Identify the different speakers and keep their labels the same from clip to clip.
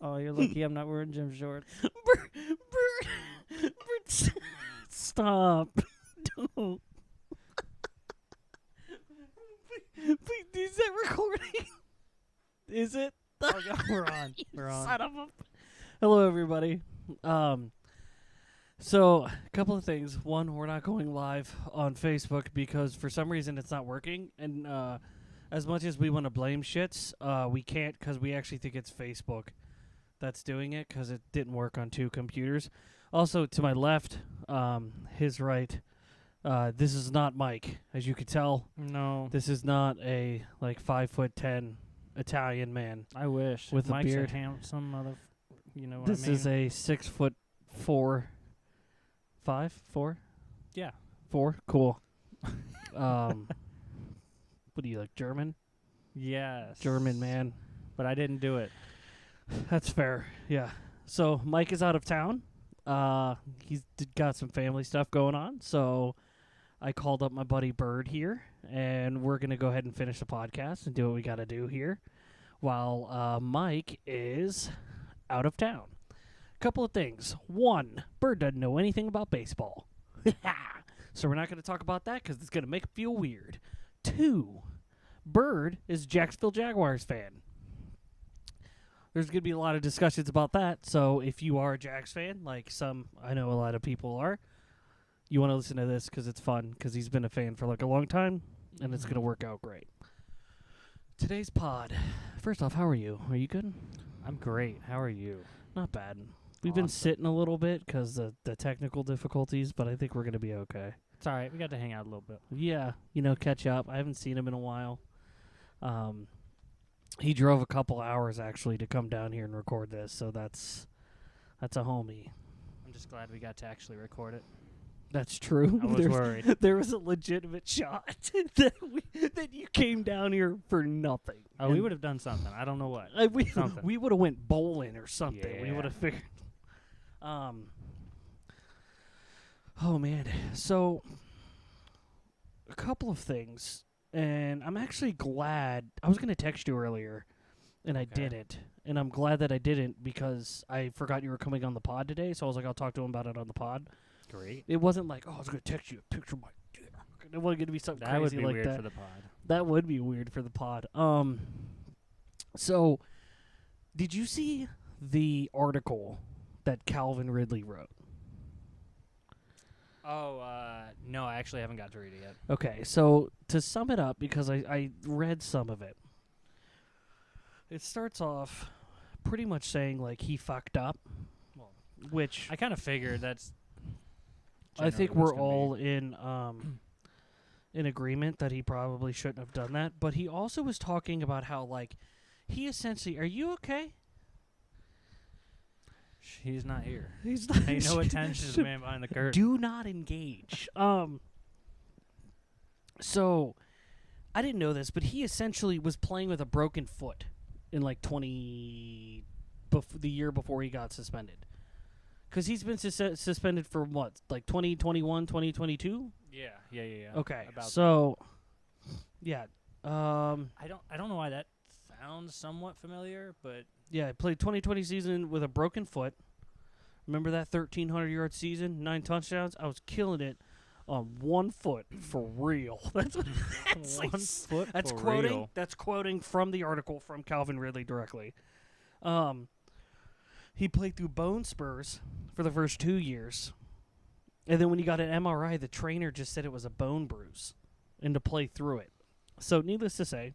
Speaker 1: Oh, you're lucky I'm not wearing gym shorts.
Speaker 2: Bird, stop. Don't. Please, is that recording? Is it?
Speaker 1: Oh, yeah, we're on. We're on.
Speaker 2: Son of a... Hello, everybody. So, a couple of things. One, we're not going live on Facebook because for some reason it's not working. And as much as we want to blame shits, we can't because we actually think it's Facebook that's doing it because it didn't work on two computers. Also, to my left, his right, this is not Mike, as you could tell.
Speaker 1: No.
Speaker 2: This is not a, 5'10" Italian man.
Speaker 1: I wish.
Speaker 2: With a
Speaker 1: Mike's
Speaker 2: beard.
Speaker 1: a handsome mother... You know what
Speaker 2: This
Speaker 1: I mean?
Speaker 2: is a 6'4", 4?
Speaker 1: Yeah.
Speaker 2: 4? Cool. What do you like, German?
Speaker 1: Yes.
Speaker 2: German man.
Speaker 1: But I didn't do it.
Speaker 2: That's fair. Yeah. So Mike is out of town. He's got some family stuff going on. So I called up my buddy Bird here, and we're gonna go ahead and finish the podcast and do what we got to do here, while Mike is out of town. Couple of things. One, Bird doesn't know anything about baseball. So we're not going to talk about that because it's going to make him feel weird. Two, Bird is a Jacksonville Jaguars fan. There's going to be a lot of discussions about that. So if you are a Jags fan, like I know a lot of people are, you want to listen to this because it's fun because he's been a fan for a long time and it's going to work out great. Today's pod. First off, how are you? Are you good?
Speaker 1: I'm great. How are you?
Speaker 2: Not bad. We've been sitting a little bit because the technical difficulties, but I think we're going to be okay.
Speaker 1: It's all right. We got to hang out a little bit.
Speaker 2: Yeah, catch up. I haven't seen him in a while. He drove a couple hours, actually, to come down here and record this, so that's a homie.
Speaker 1: I'm just glad we got to actually record it.
Speaker 2: That's true.
Speaker 1: I was worried.
Speaker 2: There was a legitimate shot that you came down here for nothing.
Speaker 1: Oh, we would have done something. I don't know what.
Speaker 2: We would have went bowling or something.
Speaker 1: Yeah.
Speaker 2: We would have figured. Oh man. So a couple of things, and I'm actually glad. I was gonna text you earlier, and I didn't. And I'm glad that I didn't because I forgot you were coming on the pod today. So I was like, I'll talk to him about it on the pod.
Speaker 1: Great.
Speaker 2: It wasn't like, I was going to text you a picture of my dick. It wasn't going to be something
Speaker 1: That would
Speaker 2: crazy
Speaker 1: be
Speaker 2: like
Speaker 1: weird
Speaker 2: that.
Speaker 1: for the pod.
Speaker 2: That would be weird for the pod. So, did you see the article that Calvin Ridley wrote?
Speaker 1: Oh, no, I actually haven't got to read it yet.
Speaker 2: Okay, so to sum it up, because I read some of it, it starts off pretty much saying, he fucked up, which
Speaker 1: I kind of figured that's...
Speaker 2: I think we're all in agreement that he probably shouldn't have done that. But he also was talking about how, he essentially... Are you okay?
Speaker 1: He's not here.
Speaker 2: He's not...
Speaker 1: Pay no attention to the man behind the curtain.
Speaker 2: Do not engage. So, I didn't know this, but he essentially was playing with a broken foot in, the year before he got suspended. Because he's been suspended for what, 2021, 2022?
Speaker 1: Yeah.
Speaker 2: Okay,
Speaker 1: About
Speaker 2: so, yeah.
Speaker 1: I don't know why that sounds somewhat familiar, but...
Speaker 2: Yeah, I played 2020 season with a broken foot. Remember that 1,300-yard season, 9 touchdowns? I was killing it on 1 foot for real. That's
Speaker 1: 1 foot
Speaker 2: That's
Speaker 1: for
Speaker 2: quoting.
Speaker 1: real.
Speaker 2: That's quoting from the article from Calvin Ridley directly. He played through bone spurs for the first 2 years. And then when he got an MRI, the trainer just said it was a bone bruise and to play through it. So needless to say,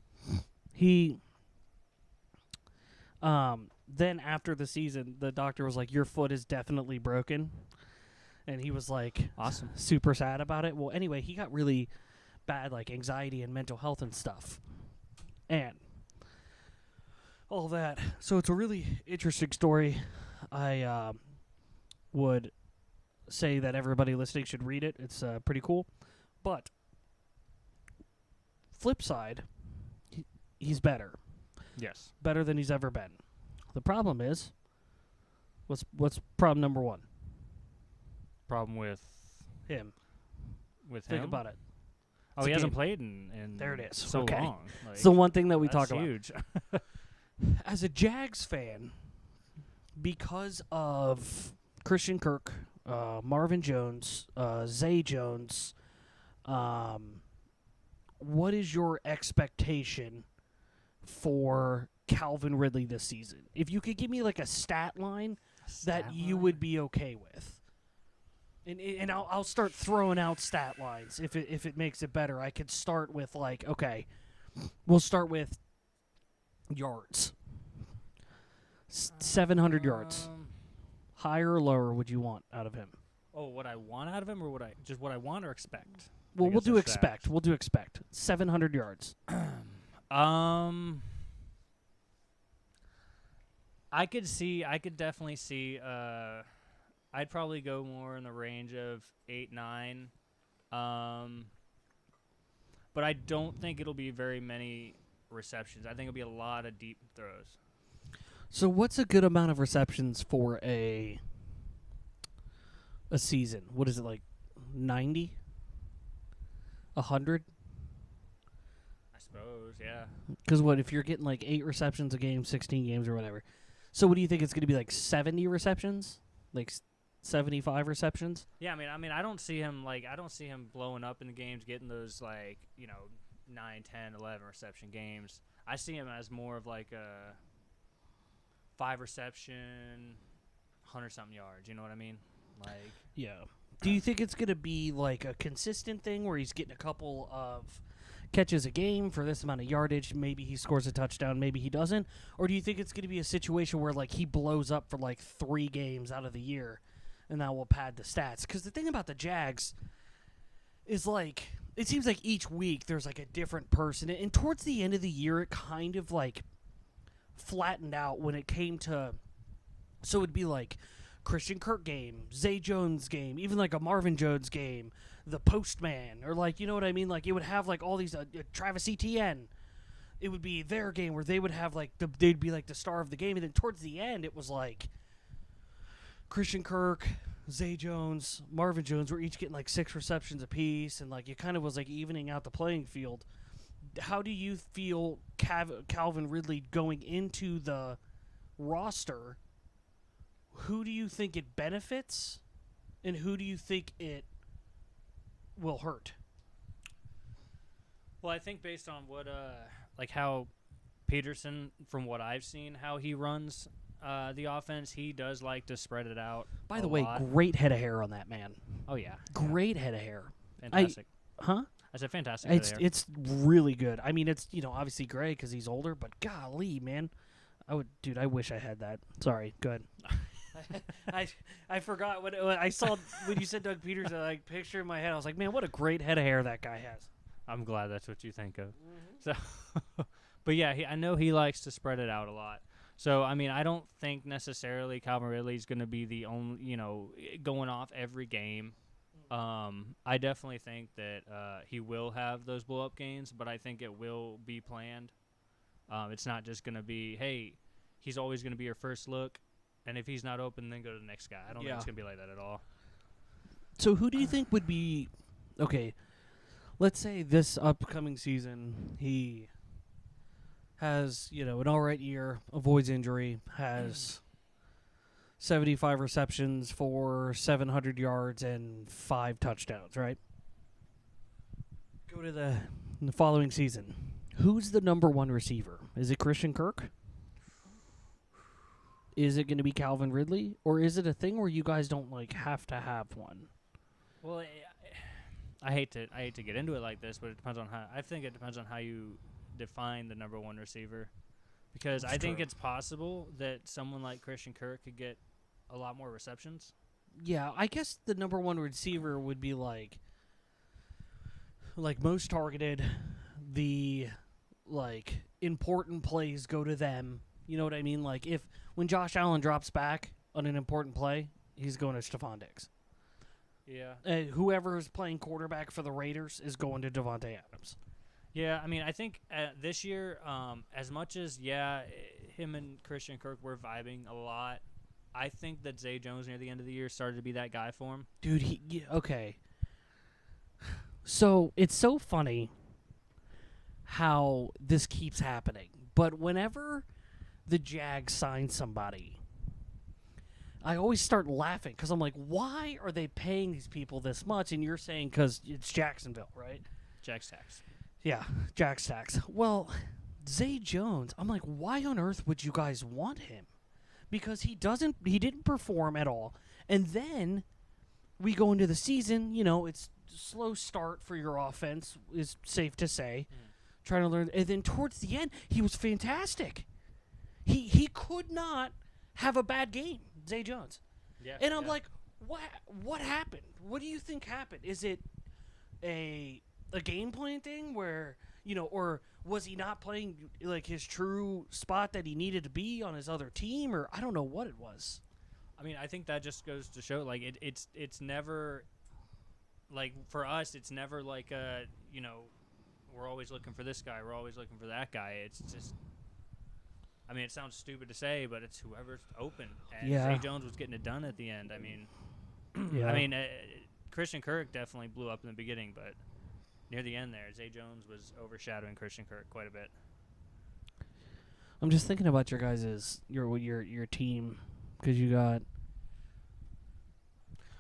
Speaker 2: he then after the season, the doctor was like, your foot is definitely broken. And he was like,
Speaker 1: awesome,
Speaker 2: super sad about it. Well, anyway, he got really bad anxiety and mental health and stuff. And all that. So it's a really interesting story. I would say that everybody listening should read it. It's pretty cool. But flip side, he's better.
Speaker 1: Yes.
Speaker 2: Better than he's ever been. The problem is, what's problem number one?
Speaker 1: Problem with
Speaker 2: him.
Speaker 1: With
Speaker 2: Think
Speaker 1: him?
Speaker 2: about it.
Speaker 1: Oh, he hasn't played in
Speaker 2: there it is.
Speaker 1: so
Speaker 2: Okay.
Speaker 1: long.
Speaker 2: It's the one thing that we
Speaker 1: that's
Speaker 2: talk about.
Speaker 1: huge.
Speaker 2: As a Jags fan, because of Christian Kirk, Marvin Jones, Zay Jones, what is your expectation for Calvin Ridley this season? If you could give me like a stat line that you would be okay with. And I'll start throwing out stat lines if it makes it better. I could start with like, okay, we'll start with yards. 700 yards. Higher or lower would you want out of him?
Speaker 1: Oh, what I want out of him, or what I want or expect?
Speaker 2: Well, we'll do expect. We'll do expect. 700 yards.
Speaker 1: I could definitely see. I'd probably go more in the range of 8, 9. But I don't think it'll be very many receptions. I think it'll be a lot of deep throws.
Speaker 2: So what's a good amount of receptions for a season? What is it, like 90? 100?
Speaker 1: I suppose, yeah.
Speaker 2: Because what, if you're getting like 8 receptions a game, 16 games or whatever. So what do you think it's going to be, like 70 receptions? Like 75 receptions?
Speaker 1: Yeah, I mean I don't see him blowing up in the games, getting those 9, 10, 11 reception games. I see him as more of like a 5 reception, 100-something yards. You know what I mean? Like,
Speaker 2: yeah. Do you think it's going to be like a consistent thing where he's getting a couple of catches a game for this amount of yardage? Maybe he scores a touchdown, maybe he doesn't. Or do you think it's going to be a situation where like he blows up for like 3 games out of the year and that will pad the stats? Because the thing about the Jags is like, it seems like each week there's like a different person. And towards the end of the year, it kind of like flattened out when it came to, so it'd be like Christian Kirk game, Zay Jones game, even like a Marvin Jones game, the Postman, or like, you know what I mean? Like it would have like all these, Travis Etienne, it would be their game where they would have like, they'd be like the star of the game. And then towards the end, it was like Christian Kirk, Zay Jones, Marvin Jones were each getting like 6 receptions apiece. And like, it kind of was like evening out the playing field. How do you feel Calvin Ridley going into the roster? Who do you think it benefits, and who do you think it will hurt?
Speaker 1: well, I think based on what how Peterson, from what I've seen, how he runs the offense, he does like to spread it out.
Speaker 2: By the way, great head of hair on that man.
Speaker 1: Oh yeah,
Speaker 2: great head of hair.
Speaker 1: Fantastic.
Speaker 2: Huh?
Speaker 1: I said fantastic. Head of hair.
Speaker 2: It's really good. I mean, it's obviously gray because he's older, but golly, man, I wish I had that. Sorry, go ahead. I forgot when I saw when you said Doug Peterson, like picture in my head. I was like, man, what a great head of hair that guy has.
Speaker 1: I'm glad that's what you think of. So, but yeah, I know he likes to spread it out a lot. So I mean, I don't think necessarily Calvin Ridley is going to be the only, going off every game. I definitely think that he will have those blow up games, but I think it will be planned. It's not just going to be, hey, he's always going to be your first look. And if he's not open, then go to the next guy. I don't think it's going to be like that at all.
Speaker 2: So who do you think would be – okay, let's say this upcoming season he has, an all right year, avoids injury, has 75 receptions for 700 yards and 5 touchdowns, right? Go to the following season. Who's the number 1 receiver? Is it Christian Kirk? Is it going to be Calvin Ridley, or is it a thing where you guys don't have to have one?
Speaker 1: Well, I hate to get into it like this, but it depends on how. I think it depends on how you define the number 1 receiver, because I think it's possible that someone like Christian Kirk could get a lot more receptions.
Speaker 2: Yeah, I guess the number 1 receiver would be like most targeted. The important plays go to them. You know what I mean? Like when Josh Allen drops back on an important play, he's going to Stephon Diggs.
Speaker 1: Yeah.
Speaker 2: Whoever is playing quarterback for the Raiders is going to Devontae Adams.
Speaker 1: Yeah, I mean, I think this year, as much as, him and Christian Kirk were vibing a lot, I think that Zay Jones near the end of the year started to be that guy for him.
Speaker 2: Dude, okay. So it's so funny how this keeps happening. But whenever the Jags sign somebody, I always start laughing because I'm like, why are they paying these people this much? And you're saying because it's Jacksonville, right?
Speaker 1: Jack's tax.
Speaker 2: Yeah, Jack's tax. Well, Zay Jones, I'm like, why on earth would you guys want him? Because he didn't perform at all. And then we go into the season, it's a slow start for your offense, is safe to say. Trying to learn. And then towards the end, he was fantastic. He could not have a bad game, Zay Jones.
Speaker 1: Yeah.
Speaker 2: And I'm like, what happened? What do you think happened? Is it a game plan thing where, or was he not playing like his true spot that he needed to be on his other team, or I don't know what it was.
Speaker 1: I mean, I think that just goes to show, like, it's never, like, for us, it's never like we're always looking for this guy, we're always looking for that guy. It's just, I mean, it sounds stupid to say, but it's whoever's open. And
Speaker 2: Yeah.
Speaker 1: Zay Jones was getting it done at the end. I mean,
Speaker 2: Yeah.
Speaker 1: Christian Kirk definitely blew up in the beginning, but near the end there, Zay Jones was overshadowing Christian Kirk quite a bit.
Speaker 2: I'm just thinking about your guys' your team, because you got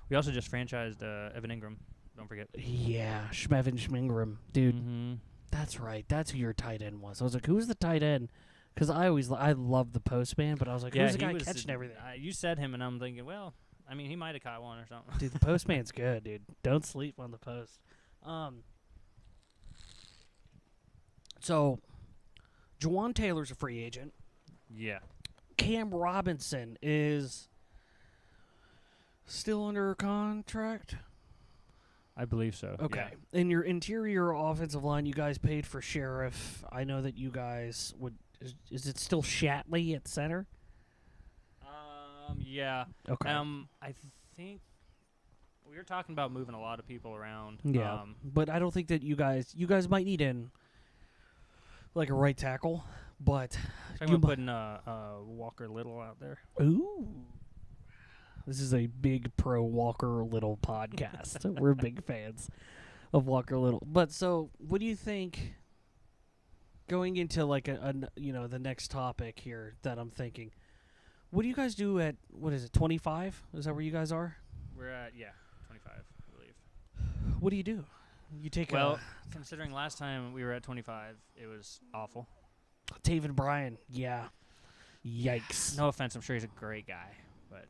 Speaker 1: We also just franchised Evan Ingram. Don't forget.
Speaker 2: Schmevin Schmingram, dude.
Speaker 1: Mm-hmm.
Speaker 2: That's right. That's who your tight end was. I was like, who's the tight end? Because I love the postman, but I was like, who's the guy catching everything?
Speaker 1: You said him, and I'm thinking, well, I mean, he might have caught one or something.
Speaker 2: Dude, the postman's good, dude. Don't sleep on the post. So, Juwan Taylor's a free agent.
Speaker 1: Yeah.
Speaker 2: Cam Robinson is still under contract.
Speaker 1: I believe so.
Speaker 2: Okay.
Speaker 1: Yeah.
Speaker 2: In your interior offensive line, you guys paid for Sheriff. I know that you guys would. Is it still Shatley at center?
Speaker 1: Yeah.
Speaker 2: Okay.
Speaker 1: I think we were talking about moving a lot of people around.
Speaker 2: Yeah. But I don't think that you guys might need in like a right tackle, but
Speaker 1: Talking about putting Walker Little out there.
Speaker 2: ooh. This is a big pro Walker Little podcast. We're big fans of Walker Little. But so, what do you think going into like the next topic here that I'm thinking? What do you guys do at 25? Is that where you guys are?
Speaker 1: We're at 25, I believe.
Speaker 2: What do you do? You take
Speaker 1: considering last time we were at 25, it was awful.
Speaker 2: Taven Bryan. Yeah. Yikes.
Speaker 1: No offense, I'm sure he's a great guy, but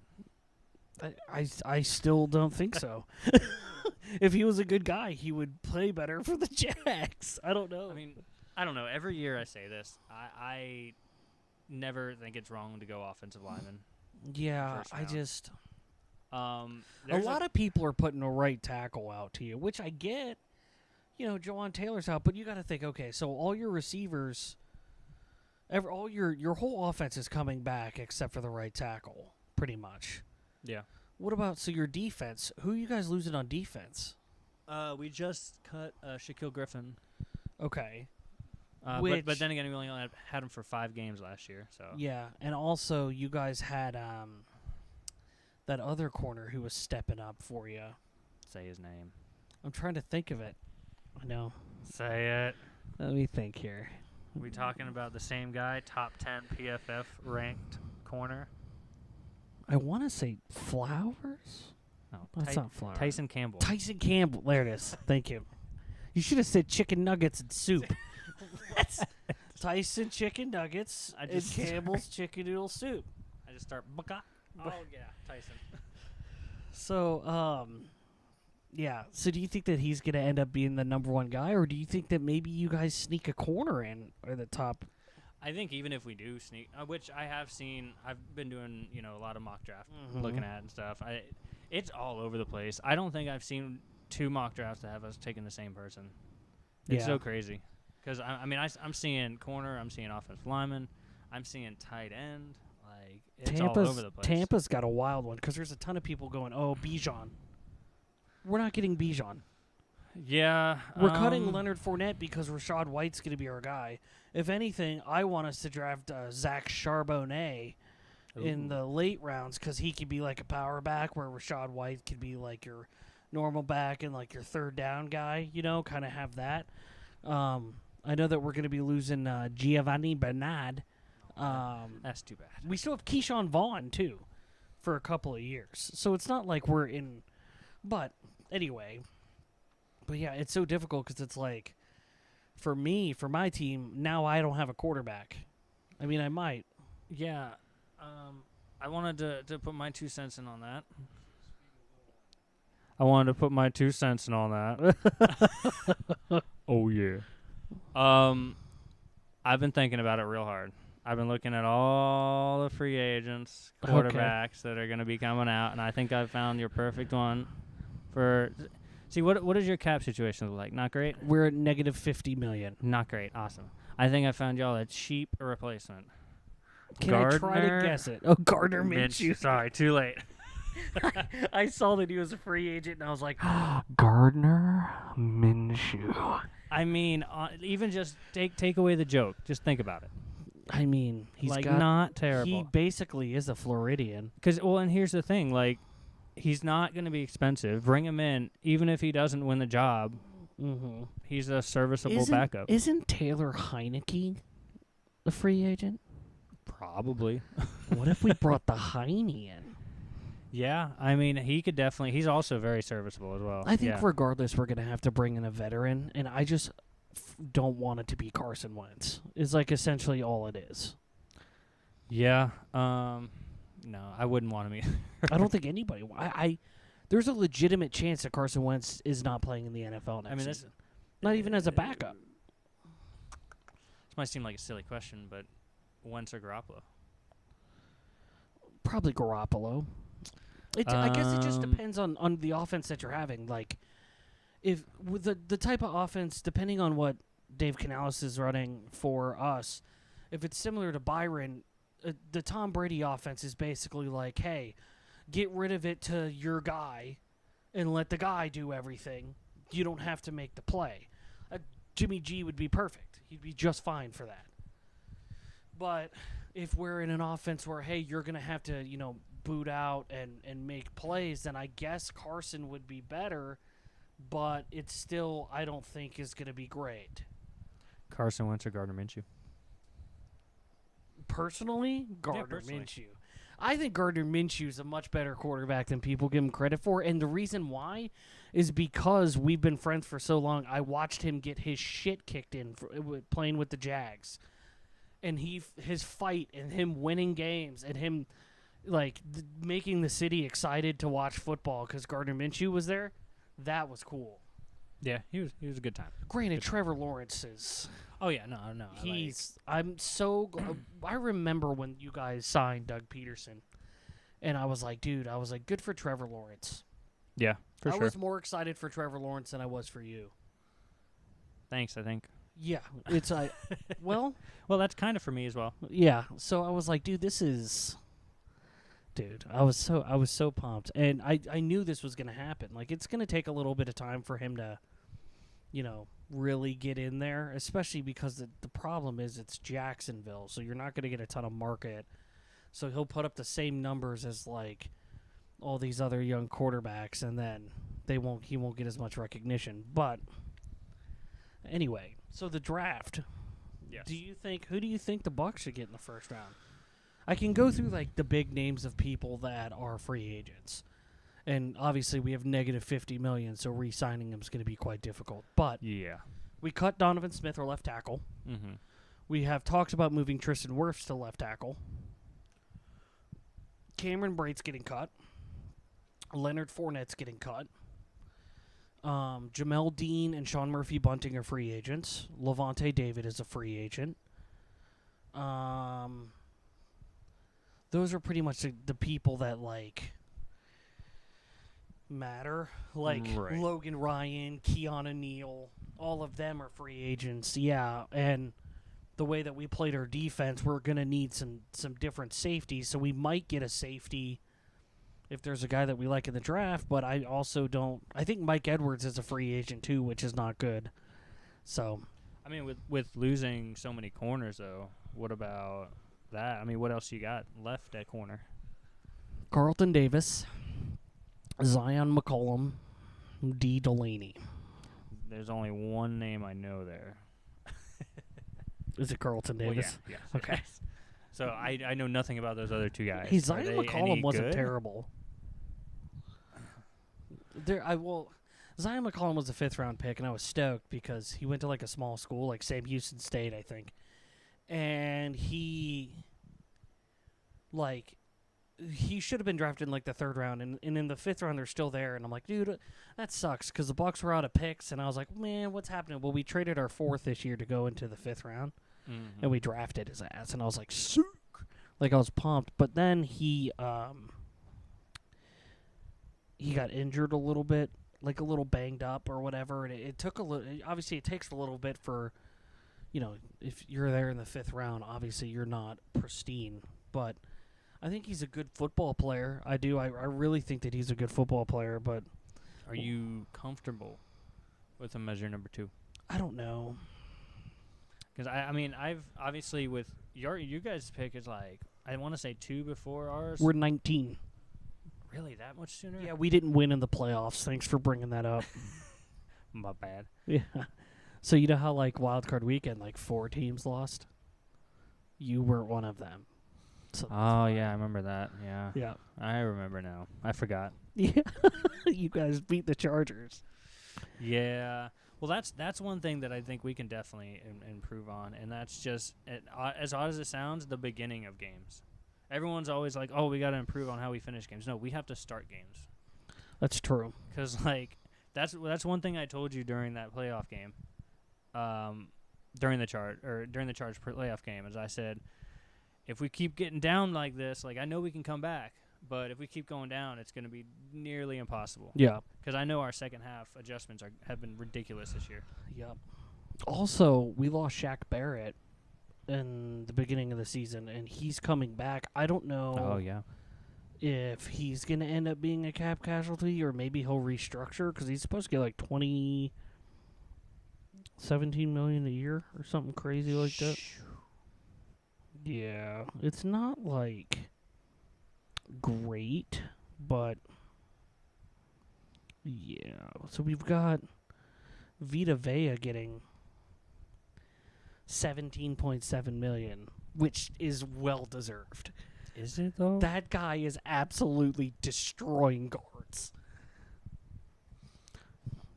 Speaker 2: I still don't think so. If he was a good guy, he would play better for the Jags. I don't know.
Speaker 1: I mean, I don't know. Every year I say this. I never think it's wrong to go offensive lineman.
Speaker 2: Yeah,
Speaker 1: first
Speaker 2: I
Speaker 1: round.
Speaker 2: just a
Speaker 1: There's
Speaker 2: lot of people are putting a right tackle out to you, which I get. Juwan Taylor's out, but you got to think, okay, so all your receivers, all your whole offense is coming back except for the right tackle, pretty much.
Speaker 1: Yeah.
Speaker 2: What about your defense? Who are you guys losing on defense?
Speaker 1: We just cut Shaquille Griffin.
Speaker 2: Okay.
Speaker 1: But then again, we only had him for 5 games last year. So
Speaker 2: Yeah, and also you guys had that other corner who was stepping up for you.
Speaker 1: say his name.
Speaker 2: I'm trying to think of it. I know.
Speaker 1: Say it.
Speaker 2: Let me think here.
Speaker 1: We talking about the same guy, top 10 PFF ranked corner?
Speaker 2: I want to say Flowers.
Speaker 1: No,
Speaker 2: That's not Flowers.
Speaker 1: Tyson Campbell.
Speaker 2: Tyson Campbell. There it is. Thank you. You should have said chicken nuggets and soup. Tyson chicken nuggets and Campbell's chicken noodle soup.
Speaker 1: I just start. Oh yeah, Tyson.
Speaker 2: So, yeah. So, do you think that he's going to end up being the number one guy, or do you think that maybe you guys sneak a corner in or the top?
Speaker 1: I think even if we do sneak, which I have seen, I've been doing, a lot of mock draft looking at and stuff. It's all over the place. I don't think I've seen 2 mock drafts that have us taking the same person. It's so crazy. Because, I'm seeing corner, I'm seeing offensive lineman, I'm seeing tight end. Like, it's all over the place.
Speaker 2: Tampa's got a wild one because there's a ton of people going, oh, Bijan. We're not getting Bijan.
Speaker 1: Yeah.
Speaker 2: We're cutting Leonard Fournette because Rashad White's going to be our guy. If anything, I want us to draft Zach Charbonnet in the late rounds because he could be like a power back where Rashad White could be like your normal back and like your third down guy, kind of have that. I know that we're going to be losing Giovanni Bernard.
Speaker 1: That's too bad.
Speaker 2: We still have Keyshawn Vaughn, too. for a couple of years. So it's not like we're in. But anyway. But yeah, it's so difficult because it's like, for me, for my team, now I don't have a quarterback. I mean, I might.
Speaker 1: Yeah. I wanted to put my 2 cents in on that. Oh, yeah. I've been thinking about it real hard. I've been looking at all the free agents, quarterbacks that are going to be coming out, and I think I've found your perfect one for... See, what is your cap situation look like? Not great?
Speaker 2: We're at negative $50 million.
Speaker 1: Not great. Awesome. I think I found y'all a cheap replacement.
Speaker 2: Can I try to guess it? Oh, Gardner Minshew.
Speaker 1: Sorry, too late.
Speaker 2: I saw that he was a free agent, and I was like,
Speaker 3: Gardner Minshew.
Speaker 1: I mean, even just take away the joke. Just think about it.
Speaker 2: I mean, he's
Speaker 1: like,
Speaker 2: got,
Speaker 1: not terrible.
Speaker 2: He basically is a Floridian.
Speaker 1: And here's the thing, like, he's not going to be expensive. Bring him in, even if he doesn't win the job.
Speaker 2: Mm-hmm.
Speaker 1: He's a serviceable backup.
Speaker 2: Isn't Taylor Heineke a free agent?
Speaker 1: Probably.
Speaker 2: What if we brought the Heine in?
Speaker 1: Yeah, I mean, he could definitely. He's also very serviceable as well.
Speaker 2: I think regardless, we're going to have to bring in a veteran, and I just don't want it to be Carson Wentz. Is like essentially all it is.
Speaker 1: Yeah. No, I wouldn't want him either.
Speaker 2: I don't think anybody. There's a legitimate chance that Carson Wentz is not playing in the NFL next season. Not even as a backup.
Speaker 1: This might seem like a silly question, but Wentz or Garoppolo?
Speaker 2: Probably Garoppolo. I guess it just depends on the offense that you're having. Like, if with the type of offense, depending on what Dave Canales is running for us, if it's similar to Byron, the Tom Brady offense is basically like, hey, get rid of it to your guy and let the guy do everything. You don't have to make the play. Jimmy G would be perfect. He'd be just fine for that. But if we're in an offense where, hey, you're going to have to, boot out and make plays, then I guess Carson would be better, but it's still, I don't think, is going to be great.
Speaker 1: Carson Wentz or Gardner Minshew?
Speaker 2: Personally, Gardner Minshew. I think Gardner Minshew is a much better quarterback than people give him credit for, and the reason why is because we've been friends for so long. I watched him get his shit kicked in playing with the Jags, and his fight and him winning games and him making the city excited to watch football because Gardner Minshew was there. That was cool.
Speaker 1: Yeah, he was a good time.
Speaker 2: Granted, Trevor Lawrence is.
Speaker 1: Oh yeah, no.
Speaker 2: I'm so. I remember when you guys signed Doug Peterson, and I was like, dude, good for Trevor Lawrence.
Speaker 1: Yeah, for sure.
Speaker 2: I was more excited for Trevor Lawrence than I was for you.
Speaker 1: Thanks, I think.
Speaker 2: Yeah, it's well,
Speaker 1: that's kind of for me as well.
Speaker 2: Yeah, so I was like, dude, this is. Dude, I was so pumped, and I knew this was gonna happen. Like, it's gonna take a little bit of time for him to, really get in there, especially because the problem is it's Jacksonville, so you're not gonna get a ton of market. So he'll put up the same numbers as like all these other young quarterbacks, and then he won't get as much recognition. But anyway, so the draft.
Speaker 1: Yes.
Speaker 2: Who do you think the Bucs should get in the first round? I can go through like the big names of people that are free agents, and obviously we have negative $50 million, so re-signing them is going to be quite difficult. But
Speaker 1: yeah,
Speaker 2: we cut Donovan Smith, our left tackle.
Speaker 1: Mm-hmm.
Speaker 2: We have talks about moving Tristan Wirfs to left tackle. Cameron Brate's getting cut. Leonard Fournette's getting cut. Jamel Dean and Sean Murphy Bunting are free agents. Levante David is a free agent. Those are pretty much the people that, matter. Right. Logan Ryan, Keanu Neal, all of them are free agents. Yeah, and the way that we played our defense, we're going to need some different safeties, so we might get a safety if there's a guy that we like in the draft, but I also don't... I think Mike Edwards is a free agent, too, which is not good. So...
Speaker 1: I mean, with losing so many corners, though, what about... that? I mean, what else you got left at corner?
Speaker 2: Carlton Davis, Zion McCollum, D. Delaney.
Speaker 1: There's only one name I know there.
Speaker 2: Is it Carlton Davis?
Speaker 1: Well, yeah.
Speaker 2: Okay.
Speaker 1: So I know nothing about those other two guys.
Speaker 2: Hey,
Speaker 1: Are
Speaker 2: Zion
Speaker 1: they
Speaker 2: McCollum
Speaker 1: any
Speaker 2: wasn't
Speaker 1: good?
Speaker 2: terrible. Zion McCollum was a 5th-round pick, and I was stoked because he went to like a small school, like Sam Houston State, I think, and he should have been drafted in like the 3rd round, and in the 5th round they're still there, and I'm like, dude, that sucks because the Bucks were out of picks, and I was like, man, what's happening? Well, we traded our 4th this year to go into the 5th round, and we drafted his ass, and I was like, sick. Like I was pumped, but then he got injured a little bit, like a little banged up or whatever, and it took a little. Obviously, it takes a little bit for, if you're there in the 5th round, obviously you're not pristine, but I think he's a good football player. I do. I really think that he's a good football player, but
Speaker 1: Are you comfortable with him as your number 2?
Speaker 2: I don't know.
Speaker 1: Because I mean, I've obviously with you guys' pick is like I want to say 2 before ours.
Speaker 2: We're 19.
Speaker 1: Really that much sooner?
Speaker 2: Yeah, we didn't win in the playoffs. Thanks for bringing that up.
Speaker 1: My bad.
Speaker 2: Yeah. So you know how like Wild Card Weekend, like 4 teams lost? You were one of them. So
Speaker 1: Oh yeah, I remember that. Yeah.
Speaker 2: yeah.
Speaker 1: I remember now. I forgot.
Speaker 2: Yeah. You guys beat the Chargers.
Speaker 1: Yeah. Well, that's one thing that I think we can definitely improve on, and that's just as odd as it sounds, the beginning of games. Everyone's always like, "Oh, we got to improve on how we finish games." No, we have to start games.
Speaker 2: That's true.
Speaker 1: Because like that's one thing I told you during that playoff game, during the Charge playoff game, as I said, if we keep getting down like this, like I know we can come back, but if we keep going down, it's going to be nearly impossible.
Speaker 2: Yeah.
Speaker 1: Because I know our second half adjustments have been ridiculous this year.
Speaker 2: Yep. Also, we lost Shaq Barrett in the beginning of the season, and he's coming back. I don't know.
Speaker 1: Oh yeah.
Speaker 2: If he's going to end up being a cap casualty or maybe he'll restructure because he's supposed to get like $17 million a year or something crazy like that. Yeah, it's not like great, but yeah. So we've got Vita Vea getting $17.7 million, which is well deserved.
Speaker 1: Is it though?
Speaker 2: That guy is absolutely destroying guards.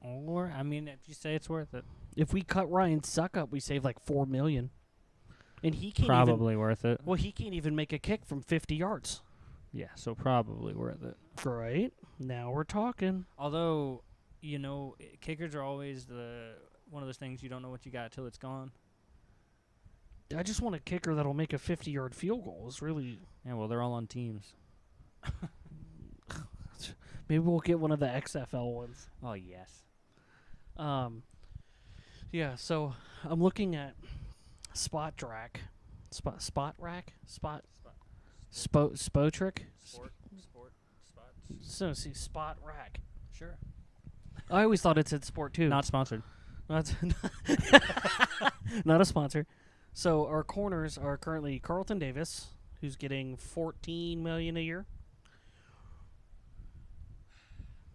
Speaker 1: Or I mean, if you say it's worth it,
Speaker 2: If we cut Ryan Suckup, we save like $4 million, and he can't
Speaker 1: probably worth it.
Speaker 2: Well, he can't even make a kick from 50 yards.
Speaker 1: Yeah, so probably worth it.
Speaker 2: Right? Now we're talking.
Speaker 1: Although, kickers are always one of those things you don't know what you got till it's gone.
Speaker 2: I just want a kicker that'll make a 50-yard field goal. It's really...
Speaker 1: Yeah, well, they're all on teams.
Speaker 2: Maybe we'll get one of the XFL ones.
Speaker 1: Oh
Speaker 2: Yeah,
Speaker 1: yes.
Speaker 2: so I'm looking at Spotrick. Spotrick?
Speaker 1: Sport spots.
Speaker 2: So, see, Spot Rack.
Speaker 1: Sure.
Speaker 2: I always thought it said sport, too.
Speaker 1: Not sponsored.
Speaker 2: Not a sponsor. So our corners are currently Carlton Davis, who's getting $14 million a year.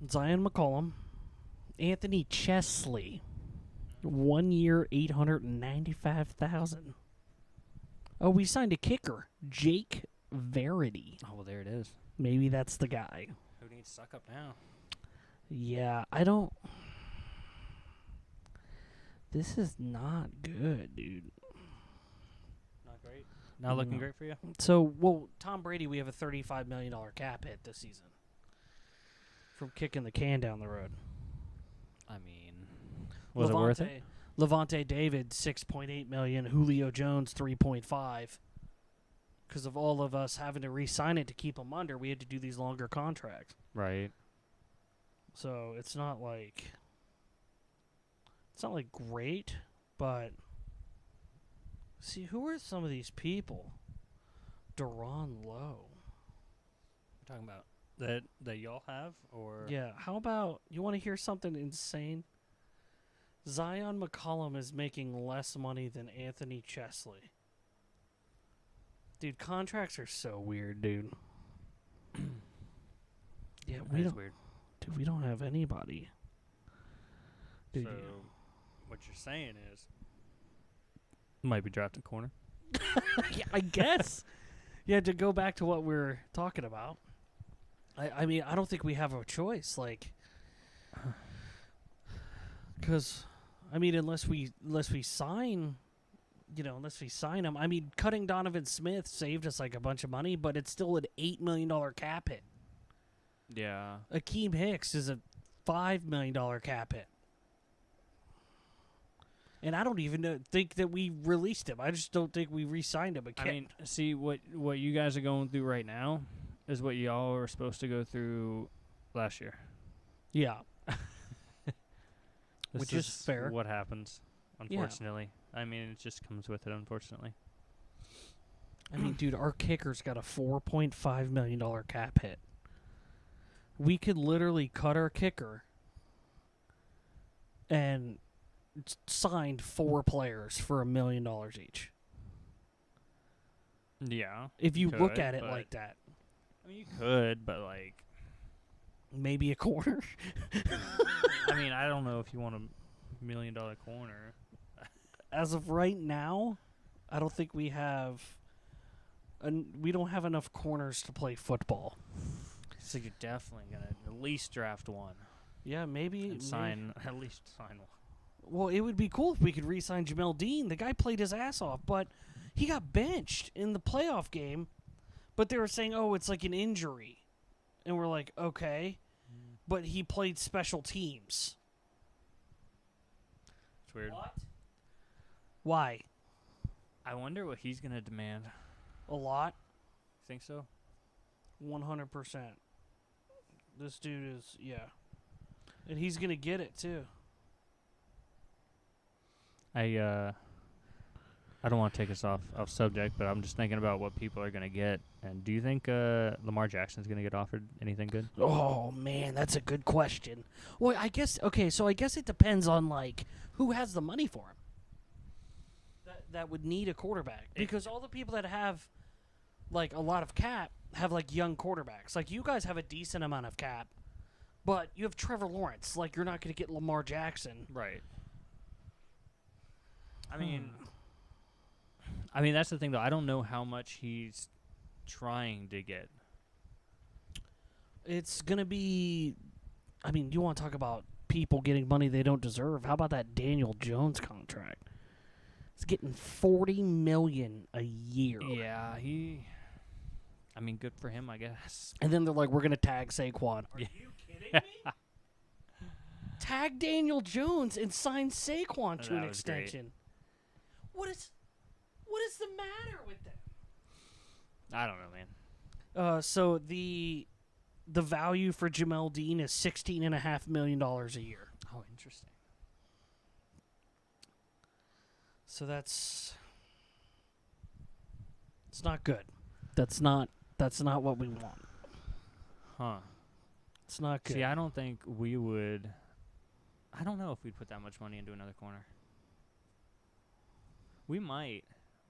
Speaker 2: Zion McCollum, Anthony Chesley, 1 year, $895,000. Oh, we signed a kicker, Jake Verity.
Speaker 1: Oh well, there it is.
Speaker 2: Maybe that's the guy.
Speaker 1: Who needs suck up now?
Speaker 2: Yeah, I don't. This is not good, dude.
Speaker 1: Not great. Not looking great for you.
Speaker 2: So, well, Tom Brady, we have a $35 million cap hit this season from kicking the can down the road.
Speaker 1: I mean, was it worth it?
Speaker 2: Levante David, $6.8 million. Julio Jones, $3.5. Because of all of us having to re-sign it to keep him under, we had to do these longer contracts.
Speaker 1: Right.
Speaker 2: So it's not like great, but see, who are some of these people? Deron Lowe.
Speaker 1: We're talking about that y'all have, or
Speaker 2: Yeah, how about, you want to hear something insane? Zion McCollum is making less money than Anthony Chesley. Dude, contracts are so weird, dude. Yeah,
Speaker 1: That is weird.
Speaker 2: Dude, we don't have anybody. Dude,
Speaker 1: So, what you're saying is, might be drafting corner.
Speaker 2: yeah, I guess. Yeah, to go back to what we're talking about, I mean, I don't think we have a choice. Like, because, I mean, unless we sign, unless we sign him. I mean, cutting Donovan Smith saved us like a bunch of money, but it's still an $8 million cap hit.
Speaker 1: Yeah.
Speaker 2: Akeem Hicks is a $5 million cap hit. And I don't even think that we released him. I just don't think we re-signed him.
Speaker 1: I mean, see, what you guys are going through right now is what y'all were supposed to go through last year.
Speaker 2: Yeah.
Speaker 1: This
Speaker 2: Which is fair.
Speaker 1: What happens, unfortunately. Yeah. I mean, it just comes with it, unfortunately.
Speaker 2: I mean, dude, our kicker's got a $4.5 million cap hit. We could literally cut our kicker and signed 4 players for $1 million each.
Speaker 1: Yeah.
Speaker 2: If you look at it like that.
Speaker 1: I mean, you could, but like...
Speaker 2: Maybe a corner.
Speaker 1: I mean, I don't know if you want $1 million corner.
Speaker 2: As of right now, I don't think we have... we don't have enough corners to play football.
Speaker 1: So you're definitely going to at least draft one.
Speaker 2: Yeah, maybe.
Speaker 1: And sign, at least sign one.
Speaker 2: Well, it would be cool if we could re-sign Jamel Dean. The guy played his ass off, but he got benched in the playoff game. But they were saying, oh, it's like an injury. And we're like, okay. But he played special teams.
Speaker 1: It's weird.
Speaker 2: What? Why?
Speaker 1: I wonder what he's going to demand.
Speaker 2: A lot?
Speaker 1: Think so?
Speaker 2: 100%. This dude is, yeah. And he's going to get it, too.
Speaker 1: I don't want to take us off subject, but I'm just thinking about what people are going to get. And do you think Lamar Jackson's going to get offered anything good?
Speaker 2: Oh, man, that's a good question. Well, I guess, okay, so I guess it depends on, like, who has the money for him. That would need a quarterback. Because all the people that have, like, a lot of cap have, like, young quarterbacks. Like, you guys have a decent amount of cap, but you have Trevor Lawrence. Like, you're not going to get Lamar Jackson.
Speaker 1: Right. I mean, that's the thing, though. I don't know how much he's trying to get.
Speaker 2: It's going to be... I mean, you want to talk about people getting money they don't deserve. How about that Daniel Jones contract? He's getting $40 million a year.
Speaker 1: Yeah, I mean, good for him, I guess.
Speaker 2: And then they're like, we're going to tag Saquon. Are
Speaker 1: Yeah.
Speaker 2: you kidding me? Tag Daniel Jones and sign Saquon to an extension. What is the matter with them?
Speaker 1: I don't know, man.
Speaker 2: So the value for Jamel Dean is $16.5 million a year.
Speaker 1: Oh, interesting.
Speaker 2: So it's not good. That's not what we want.
Speaker 1: Huh.
Speaker 2: It's not good.
Speaker 1: See, I don't think we would. I don't know if we'd put that much money into another corner. We might.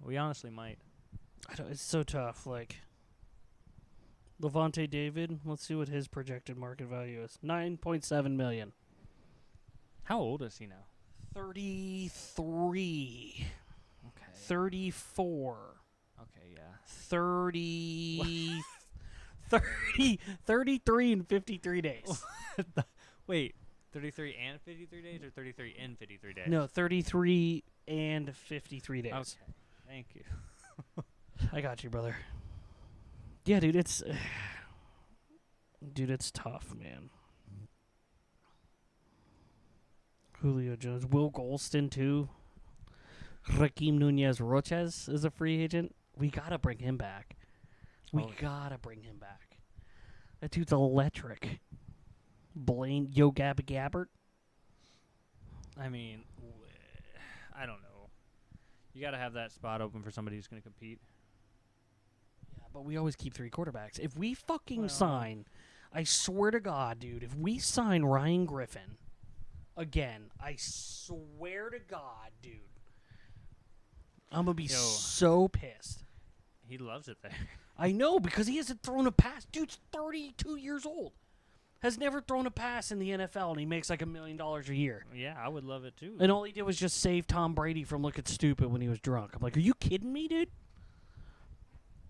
Speaker 1: We honestly might.
Speaker 2: It's so tough. Like Levante David, let's see what his projected market value is. $9.7 million.
Speaker 1: How old is he now?
Speaker 2: 33.
Speaker 1: Okay.
Speaker 2: 34.
Speaker 1: Okay, yeah.
Speaker 2: 30. 33 and 53 days.
Speaker 1: Wait, 33 and 53 days or 33 in 53 days?
Speaker 2: No, 33 and 53 days.
Speaker 1: Okay, thank you.
Speaker 2: I got you, brother. Yeah, dude, it's tough, man. Julio Jones, Will Golston too. Raheem Nunez Roches is a free agent. We gotta bring him back. Gotta bring him back. That dude's electric. Blaine Gabby Gabbert.
Speaker 1: I mean, I don't know. You got to have that spot open for somebody who's going to compete.
Speaker 2: Yeah, but we always keep 3 quarterbacks. If we fucking sign, I swear to God, dude, if we sign Ryan Griffin again, I swear to God, dude, I'm going to be so pissed.
Speaker 1: He loves it there.
Speaker 2: I know, because he hasn't thrown a pass. Dude's 32 years old. Has never thrown a pass in the NFL, and he makes like $1 million a year.
Speaker 1: Yeah, I would love it too.
Speaker 2: And all he did was just save Tom Brady from looking stupid when he was drunk. I'm like, are you kidding me, dude?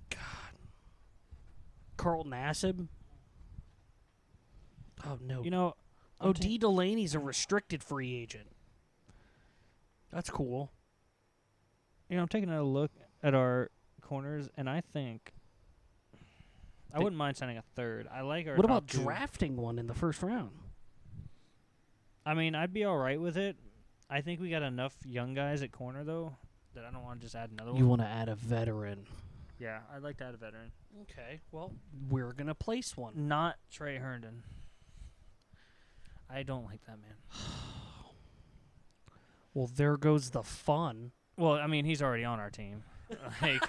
Speaker 2: God. Carlton Acid. Oh, no.
Speaker 1: You know,
Speaker 2: Oh, D. Delaney's a restricted free agent. That's cool.
Speaker 1: I'm taking a look at our corners, and I think I wouldn't mind signing a third. I like our.
Speaker 2: What
Speaker 1: top
Speaker 2: about
Speaker 1: two.
Speaker 2: drafting one in the first round?
Speaker 1: I mean, I'd be all right with it. I think we got enough young guys at corner though that I don't want to just add another one.
Speaker 2: You want to add a veteran.
Speaker 1: Yeah, I'd like to add a veteran.
Speaker 2: Okay, well, we're going to place one.
Speaker 1: Not Trey Herndon. I don't like that man.
Speaker 2: Well, there goes the fun.
Speaker 1: Well, I mean, he's already on our team. Like,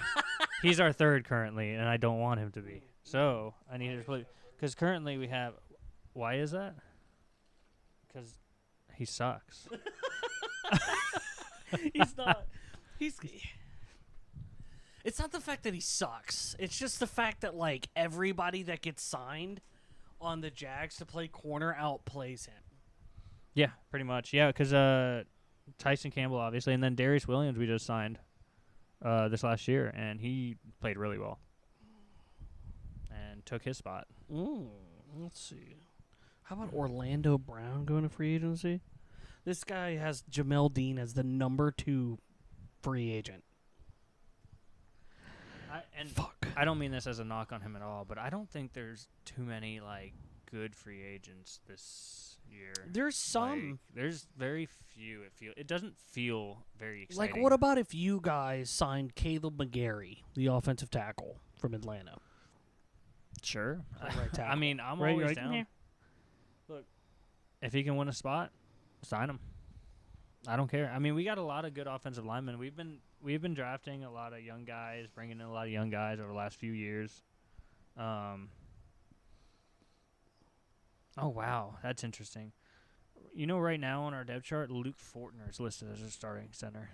Speaker 1: he's our third currently, and I don't want him to be. So I need to replace. Because currently we have. Why is that? Because he sucks.
Speaker 2: He's not. It's not the fact that he sucks. It's just the fact that, like, everybody that gets signed on the Jags to play corner outplays him.
Speaker 1: Yeah, pretty much. Yeah, because Tyson Campbell, obviously, and then Darius Williams we just signed this last year, and he played really well and took his spot.
Speaker 2: Let's see. How about Orlando Brown going to free agency? This guy has Jamel Dean as the number 2 free agent. Fuck.
Speaker 1: I don't mean this as a knock on him at all, but I don't think there's too many, like, good free agents this year.
Speaker 2: There's some.
Speaker 1: Like, there's very few. It doesn't feel very exciting.
Speaker 2: Like, what about if you guys signed Caleb McGarry, the offensive tackle from Atlanta?
Speaker 1: Sure.
Speaker 2: Right tackle.
Speaker 1: I mean, I'm
Speaker 2: Right,
Speaker 1: always
Speaker 2: like,
Speaker 1: down.
Speaker 2: yeah.
Speaker 1: Look, if he can win a spot, sign him. I don't care. I mean, we got a lot of good offensive linemen. We've been drafting a lot of young guys, bringing in a lot of young guys over the last few years. Oh wow, that's interesting. You know, right now on our depth chart, Luke Fortner is listed as a starting center.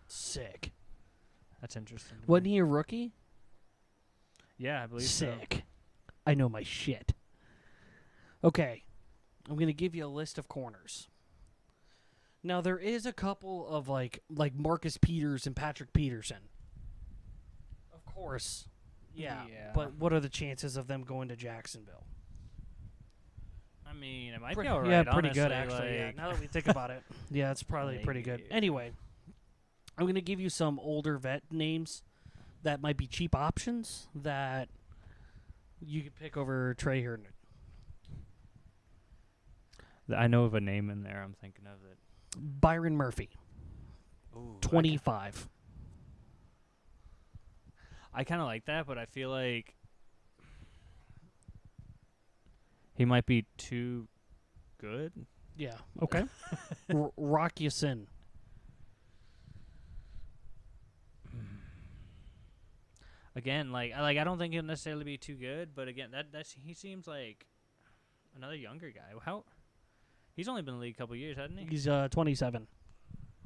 Speaker 2: Sick.
Speaker 1: That's interesting.
Speaker 2: Wasn't he a rookie?
Speaker 1: Yeah, I believe so.
Speaker 2: Sick. I know my shit. Okay. I'm going to give you a list of corners. Now, there is a couple of, like Marcus Peters and Patrick Peterson. Of course. Yeah. But what are the chances of them going to Jacksonville?
Speaker 1: I mean, it might be all right.
Speaker 2: Yeah, pretty good,
Speaker 1: honestly,
Speaker 2: actually. Yeah,
Speaker 1: like-
Speaker 2: now that we think about it. Yeah, it's probably pretty good.
Speaker 1: Maybe.
Speaker 2: Anyway, I'm going to give you some older vet names that might be cheap options that you could pick over Trey Herndon.
Speaker 1: I know of a name in there. I'm thinking of it.
Speaker 2: Byron Murphy,
Speaker 1: Ooh,
Speaker 2: 25.
Speaker 1: I kind of like that, but I feel like he might be too good.
Speaker 2: Yeah. Okay. Rock Ya-Sin.
Speaker 1: Again, I don't think he'll necessarily be too good, but again, he seems like another younger guy. He's only been in the league a couple years, hasn't he?
Speaker 2: He's 27.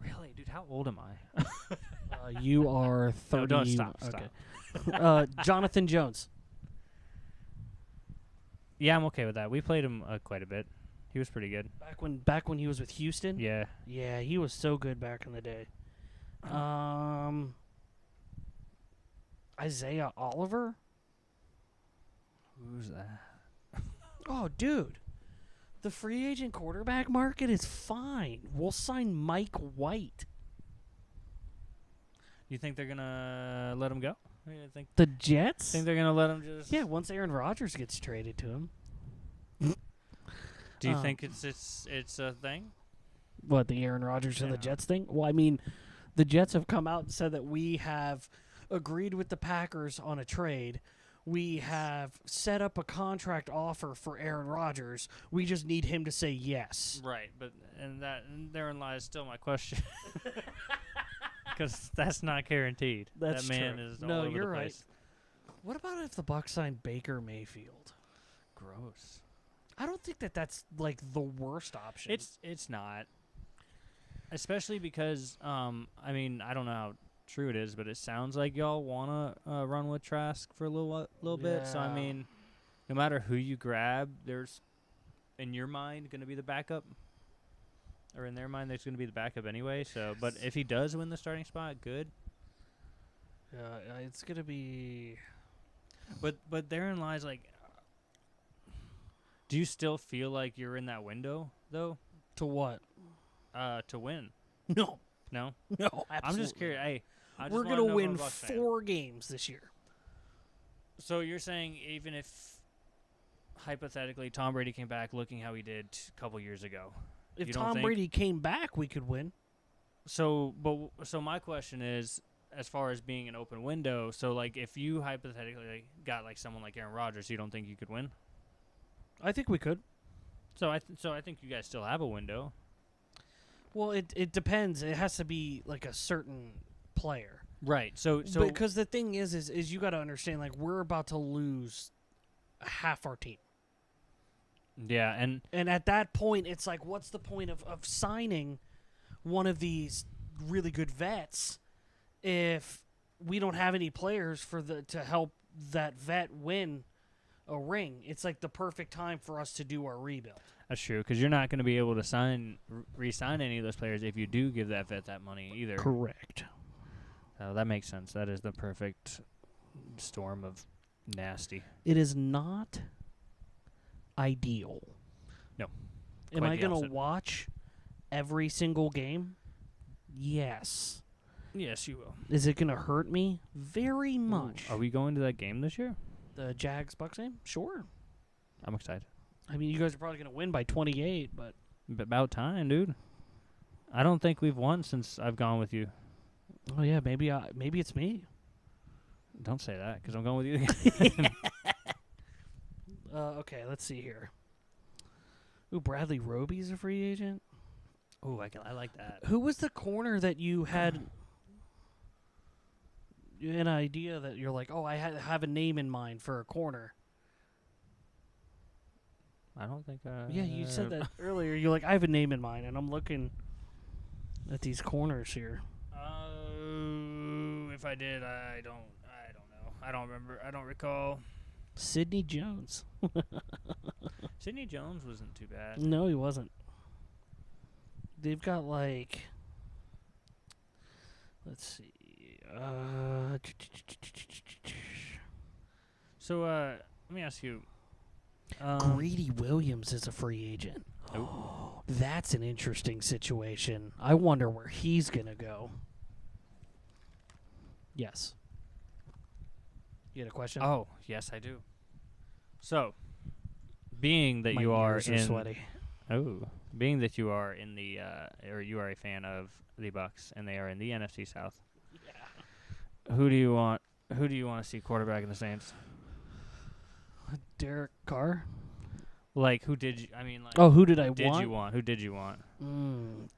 Speaker 1: Really, dude? How old am I?
Speaker 2: You are 30.
Speaker 1: No, don't stop.
Speaker 2: Okay. Jonathan Jones.
Speaker 1: Yeah, I'm okay with that. We played him quite a bit. He was pretty good.
Speaker 2: Back when he was with Houston.
Speaker 1: Yeah.
Speaker 2: Yeah, he was so good back in the day. Isaiah Oliver.
Speaker 1: Who's that?
Speaker 2: Oh, dude. The free agent quarterback market is fine. We'll sign Mike White.
Speaker 1: You think they're gonna let him go?
Speaker 2: The Jets?
Speaker 1: Think they're gonna let him just?
Speaker 2: Yeah, once Aaron Rodgers gets traded to him.
Speaker 1: Do you think it's a thing?
Speaker 2: What, the Aaron Rodgers and the
Speaker 1: Yeah.
Speaker 2: Jets thing? Well, I mean, the Jets have come out and said that we have agreed with the Packers on a trade. We have set up a contract offer for Aaron Rodgers. We just need him to say yes.
Speaker 1: Right, but and therein lies still my question. Because that's not guaranteed.
Speaker 2: That's
Speaker 1: that man
Speaker 2: true.
Speaker 1: is all
Speaker 2: No,
Speaker 1: over
Speaker 2: you're
Speaker 1: the
Speaker 2: right.
Speaker 1: place.
Speaker 2: What about if the Bucs signed Baker Mayfield?
Speaker 1: Gross.
Speaker 2: I don't think that's like the worst option.
Speaker 1: It's not. Especially because I mean, I don't know how true it is, but it sounds like y'all wanna run with Trask for a little bit. So I
Speaker 2: Yeah.
Speaker 1: mean, no matter who you grab, there's in your mind gonna be the backup, or in their mind there's gonna be the backup anyway. So, but if he does win the starting spot, good.
Speaker 2: it's gonna be.
Speaker 1: But therein lies like. Do you still feel like you're in that window though?
Speaker 2: To what?
Speaker 1: To win.
Speaker 2: No.
Speaker 1: No.
Speaker 2: No, absolutely.
Speaker 1: I'm just curious. Hey, I just
Speaker 2: We're
Speaker 1: wanna
Speaker 2: going to
Speaker 1: know
Speaker 2: win
Speaker 1: from a Bucks fan.
Speaker 2: 4 games this year.
Speaker 1: So you're saying even if hypothetically Tom Brady came back looking how he did a couple years ago,
Speaker 2: If
Speaker 1: you don't
Speaker 2: Tom
Speaker 1: think?
Speaker 2: Brady came back, we could win.
Speaker 1: So my question is, as far as being an open window, so like if you hypothetically got like someone like Aaron Rodgers, you don't think you could win?
Speaker 2: I think we could.
Speaker 1: So I think you guys still have a window.
Speaker 2: Well, it depends. It has to be like a certain player.
Speaker 1: Right. So
Speaker 2: Because the thing is you got to understand, like, we're about to lose half our team.
Speaker 1: yeah, and
Speaker 2: And at that point, it's like, what's the point of signing one of these really good vets if we don't have any players to help that vet win a ring? It's like the perfect time for us to do our rebuild.
Speaker 1: that's true because you're not going to be able to re-sign any of those players if you do give that vet that money either.
Speaker 2: Correct.
Speaker 1: So that makes sense. That is the perfect storm of nasty.
Speaker 2: It is not ideal.
Speaker 1: No.
Speaker 2: Am
Speaker 1: Quite
Speaker 2: I
Speaker 1: the
Speaker 2: going to
Speaker 1: opposite.
Speaker 2: watch every single game? Yes.
Speaker 1: Yes, you will.
Speaker 2: Is it going to hurt me? Very much.
Speaker 1: Are we going to that game this year?
Speaker 2: The Jags-Bucks game? Sure.
Speaker 1: I'm excited.
Speaker 2: I mean, you guys are probably going to win by 28, but...
Speaker 1: About time, dude. I don't think we've won since I've gone with you.
Speaker 2: Oh, yeah, maybe it's me.
Speaker 1: Don't say that because I'm going with you again.
Speaker 2: Okay, let's see here. Ooh, Bradley Roby's a free agent.
Speaker 1: Oh, I like that.
Speaker 2: Who was the corner that you had an idea that you're like, oh, I have a name in mind for a corner?
Speaker 1: I don't think.
Speaker 2: Yeah, you said that earlier. You're like, I have a name in mind, and I'm looking at these corners here.
Speaker 1: If I did, I don't know. I don't remember. I don't recall.
Speaker 2: Sidney Jones.
Speaker 1: Sidney Jones wasn't too bad.
Speaker 2: No, he wasn't. They've got like, let's see.
Speaker 1: So, let me ask you.
Speaker 2: Greedy Williams is a free agent.
Speaker 1: Oh.
Speaker 2: That's an interesting situation. I wonder where he's gonna go. Yes. You had a question?
Speaker 1: Oh, yes, I do. So, being that
Speaker 2: My
Speaker 1: you are
Speaker 2: ears
Speaker 1: in
Speaker 2: sweaty.
Speaker 1: being that you are in the or you are a fan of the Bucks and they are in the NFC South.
Speaker 2: Yeah.
Speaker 1: Who do you want to see quarterback in the Saints?
Speaker 2: Derek Carr.
Speaker 1: Like who did you? I mean, like
Speaker 2: Oh, who did I
Speaker 1: who
Speaker 2: want?
Speaker 1: did you want? Who did you want?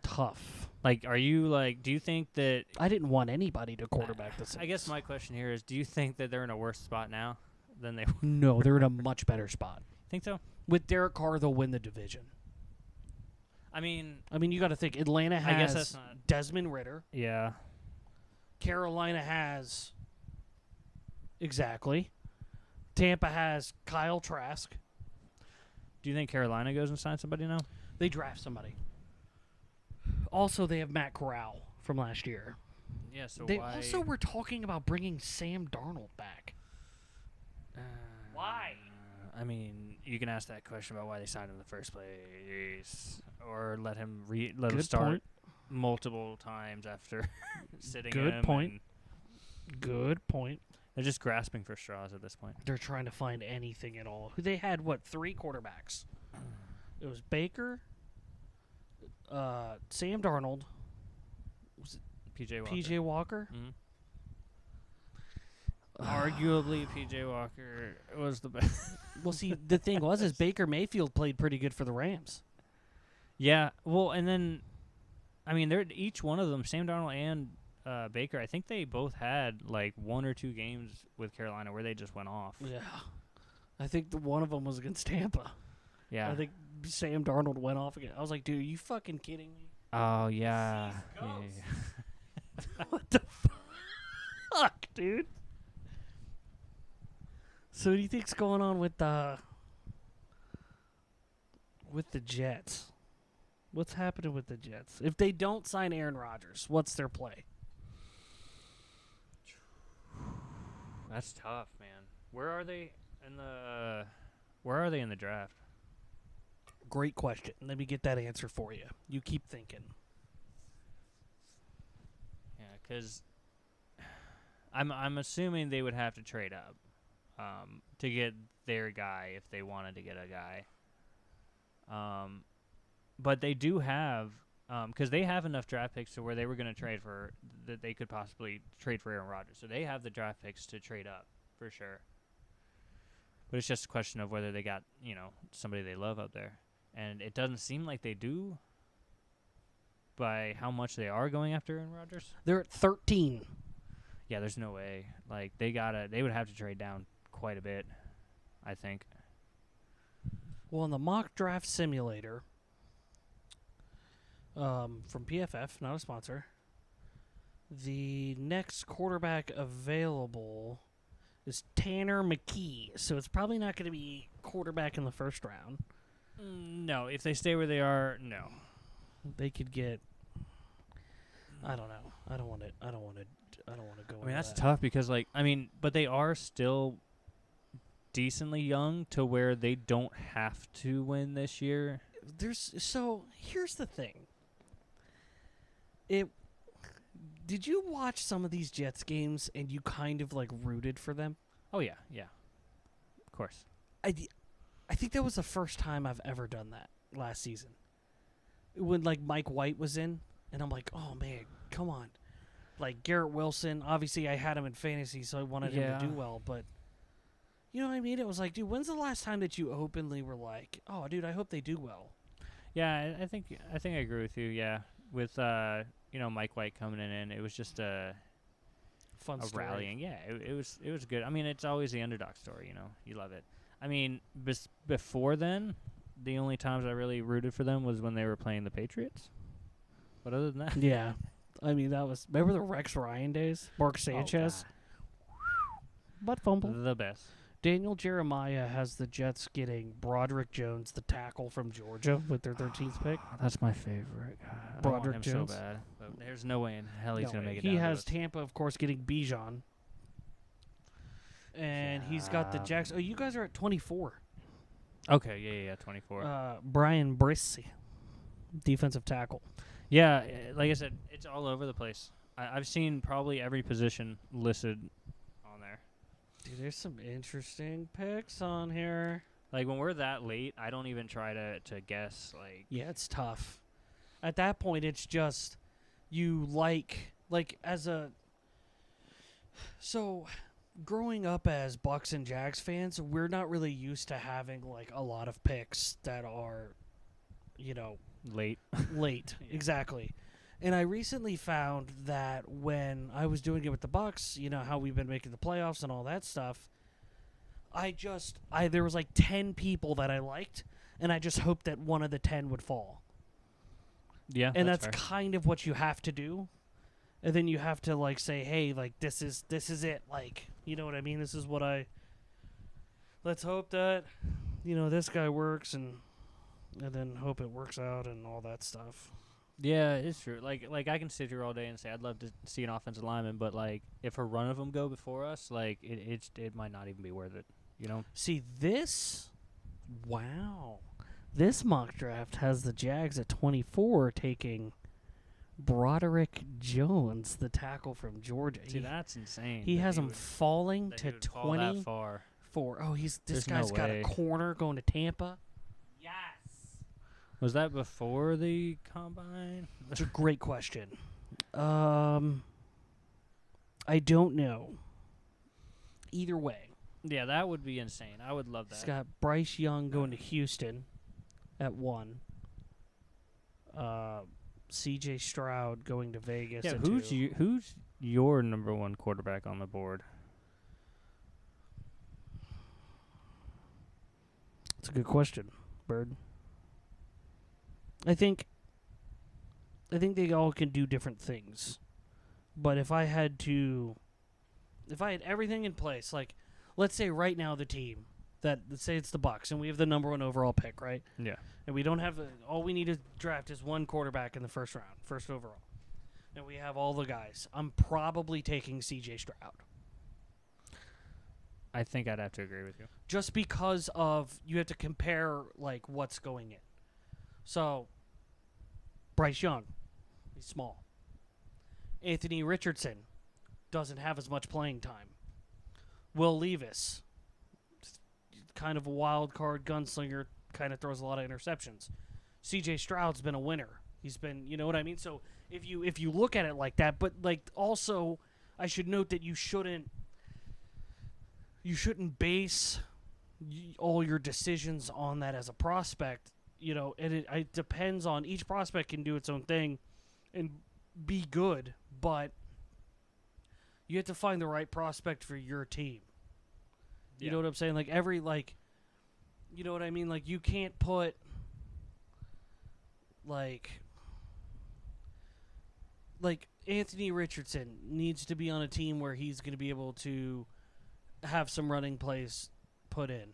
Speaker 2: Tough.
Speaker 1: Like, are you like? Do you think that?
Speaker 2: I didn't want anybody to quarterback the Saints.
Speaker 1: I guess my question here is: do you think that they're in a worse spot now than they
Speaker 2: No, they're in a much better spot.
Speaker 1: think so?
Speaker 2: With Derek Carr, they'll win the division.
Speaker 1: I mean,
Speaker 2: you got to think Atlanta has
Speaker 1: I guess that's not.
Speaker 2: Desmond Ritter.
Speaker 1: Yeah.
Speaker 2: Carolina has exactly. Tampa has Kyle Trask.
Speaker 1: Do you think Carolina goes and signs somebody now?
Speaker 2: They draft somebody. Also, they have Matt Corral from last year.
Speaker 1: Yeah. So
Speaker 2: They
Speaker 1: why?
Speaker 2: also were talking about bringing Sam Darnold back. Why?
Speaker 1: I mean, you can ask that question about why they signed him in the first place, or let him
Speaker 2: Good
Speaker 1: start
Speaker 2: point.
Speaker 1: multiple times after sitting
Speaker 2: Good
Speaker 1: him.
Speaker 2: point.
Speaker 1: And
Speaker 2: Good point.
Speaker 1: they're just grasping for straws at this point.
Speaker 2: They're trying to find anything at all. They had, 3 quarterbacks? It was Baker, Sam Darnold,
Speaker 1: PJ Walker.
Speaker 2: P.J. Walker.
Speaker 1: Mhm. Arguably, PJ Walker was the best.
Speaker 2: Well, see, the thing is Baker Mayfield played pretty good for the Rams.
Speaker 1: Yeah. Well, and then, I mean, they're each one of them, Sam Darnold and Baker. I think they both had like 1 or 2 games with Carolina where they just went off.
Speaker 2: Yeah. I think one of them was against Tampa.
Speaker 1: Yeah.
Speaker 2: I think Sam Darnold went off again. I was like, dude, are you fucking kidding me?
Speaker 1: Oh yeah. Yeah.
Speaker 2: What the fuck, dude? So what do you think's going on with the Jets? What's happening with the Jets? If they don't sign Aaron Rodgers, what's their play?
Speaker 1: That's tough, man. Where are they in the? Where are they in the draft?
Speaker 2: Great question. Let me get that answer for you. You keep thinking.
Speaker 1: Yeah, because I'm assuming they would have to trade up to get their guy if they wanted to get a guy. But they do have because they have enough draft picks to where they were going to trade for that they could possibly trade for Aaron Rodgers. So they have the draft picks to trade up for sure. But it's just a question of whether they got somebody they love up there, and it doesn't seem like they do. By how much they are going after Aaron Rodgers?
Speaker 2: They're at 13.
Speaker 1: Yeah, there's no way. Like they would have to trade down quite a bit, I think.
Speaker 2: Well, in the mock draft simulator from PFF, not a sponsor, the next quarterback available is Tanner McKee. So it's probably not going to be quarterback in the first round.
Speaker 1: No, if they stay where they are, no.
Speaker 2: They could get. I don't know. I don't want to go.
Speaker 1: I mean, that's tough because, but they are still decently young to where they don't have to win this year.
Speaker 2: So here's the thing. Did you watch some of these Jets games and you kind of rooted for them?
Speaker 1: Oh yeah, of course.
Speaker 2: I think that was the first time I've ever done that last season. When Mike White was in, and I'm like, oh man, come on. Garrett Wilson, obviously I had him in fantasy, so I wanted him to do well, but you know what I mean? It was dude, when's the last time that you openly were like, oh dude, I hope they do well?
Speaker 1: Yeah, I think I agree with you, yeah. With Mike White coming in, it was just a
Speaker 2: fun story.
Speaker 1: Rallying. Yeah, it was good. I mean, it's always the underdog story, you love it. I mean, before then, the only times I really rooted for them was when they were playing the Patriots. But other than that,
Speaker 2: yeah, I mean remember the Rex Ryan days? Mark Sanchez, butt fumble,
Speaker 1: the best.
Speaker 2: Daniel Jeremiah has the Jets getting Broderick Jones, the tackle from Georgia, with their 13th pick.
Speaker 1: That's my favorite. God,
Speaker 2: Broderick
Speaker 1: I want him
Speaker 2: Jones.
Speaker 1: so bad, but there's no way in hell he's gonna make it.
Speaker 2: He
Speaker 1: down
Speaker 2: has
Speaker 1: to
Speaker 2: Tampa, of course, getting Bijan, and he's got the Jacks. Oh, you guys are at 24.
Speaker 1: Okay, yeah, 24.
Speaker 2: Brian Brissy, defensive tackle.
Speaker 1: Yeah, like I said, it's all over the place. I've seen probably every position listed on there.
Speaker 2: Dude, there's some interesting picks on here.
Speaker 1: When we're that late, I don't even try to guess.
Speaker 2: Yeah, it's tough. At that point, it's just you as a. So, growing up as Bucks and Jags fans, we're not really used to having a lot of picks that are,
Speaker 1: late.
Speaker 2: Late, exactly. And I recently found that when I was doing it with the Bucks, how we've been making the playoffs and all that stuff, there was 10 people that I liked, and I just hoped that one of the 10 would fall.
Speaker 1: Yeah,
Speaker 2: and that's
Speaker 1: fair.
Speaker 2: kind of what you have to do. And then you have to say, hey, this is it. You know what I mean? This is what let's hope that, this guy works and then hope it works out and all that stuff.
Speaker 1: Yeah, it's true. I can sit here all day and say I'd love to see an offensive lineman, but if a run of them go before us, it might not even be worth it.
Speaker 2: See this mock draft has the Jags at 24 taking Broderick Jones, the tackle from Georgia.
Speaker 1: See, that's insane.
Speaker 2: He has him falling to 24.
Speaker 1: Far.
Speaker 2: Oh, this
Speaker 1: There's
Speaker 2: guy's
Speaker 1: no
Speaker 2: got
Speaker 1: way.
Speaker 2: a corner going to Tampa. Yes.
Speaker 1: Was that before the combine?
Speaker 2: That's a great question. I don't know. Either way.
Speaker 1: Yeah, that would be insane. I would love that.
Speaker 2: He's got Bryce Young going to Houston at 1. C.J. Stroud going to Vegas.
Speaker 1: Yeah,
Speaker 2: at
Speaker 1: who's
Speaker 2: 2.
Speaker 1: who's your number one quarterback on the board?
Speaker 2: That's a good question, Bird. I think they all can do different things. But if I had everything in place, let's say right now the team let's say it's the Bucks and we have the number 1 overall pick, right?
Speaker 1: Yeah.
Speaker 2: And we don't have all we need to draft is one quarterback in the first round, first overall. And we have all the guys. I'm probably taking C.J. Stroud.
Speaker 1: I think I'd have to agree with you.
Speaker 2: Just because of you have to compare like what's going in. So Bryce Young, he's small. Anthony Richardson doesn't have as much playing time. Will Levis, kind of a wild card gunslinger, kind of throws a lot of interceptions. C.J. Stroud's been a winner. He's been, you know what I mean? So if you look at it like that, but like also I should note that you shouldn't base all your decisions on that as a prospect. You know, and it depends on each prospect can do its own thing and be good, but you have to find the right prospect for your team. You know what I'm saying? Like you know what I mean? Like you can't put like Anthony Richardson needs to be on a team where he's going to be able to have some running plays put in.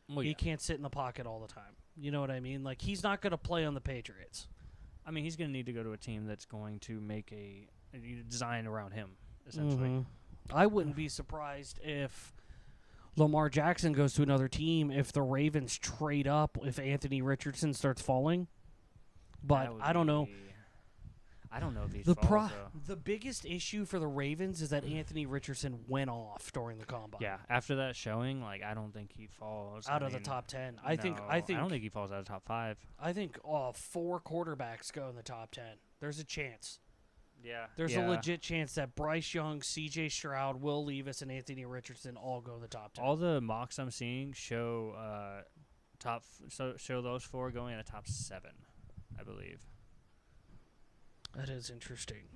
Speaker 1: Well,
Speaker 2: he can't sit in the pocket all the time. You know what I mean? Like he's not going to play on the Patriots.
Speaker 1: I mean, he's going to need to go to a team that's going to make a design around him, essentially.
Speaker 2: Mm-hmm. I wouldn't be surprised if Lamar Jackson goes to another team if the Ravens trade up, if Anthony Richardson starts falling. But I don't know.
Speaker 1: I don't know if he's falls,
Speaker 2: The biggest issue for the Ravens is that Anthony Richardson went off during the combine.
Speaker 1: Yeah, after that showing, like I don't think he falls
Speaker 2: out of the top 10. I don't
Speaker 1: think he falls out of the top 5.
Speaker 2: I think 4 quarterbacks go in the top 10. There's a chance.
Speaker 1: Yeah.
Speaker 2: There's a legit chance that Bryce Young, C.J. Stroud, Will Levis, and Anthony Richardson all go in the top 10.
Speaker 1: All the mocks I'm seeing show show those 4 going in the top 7, I believe.
Speaker 2: That is interesting.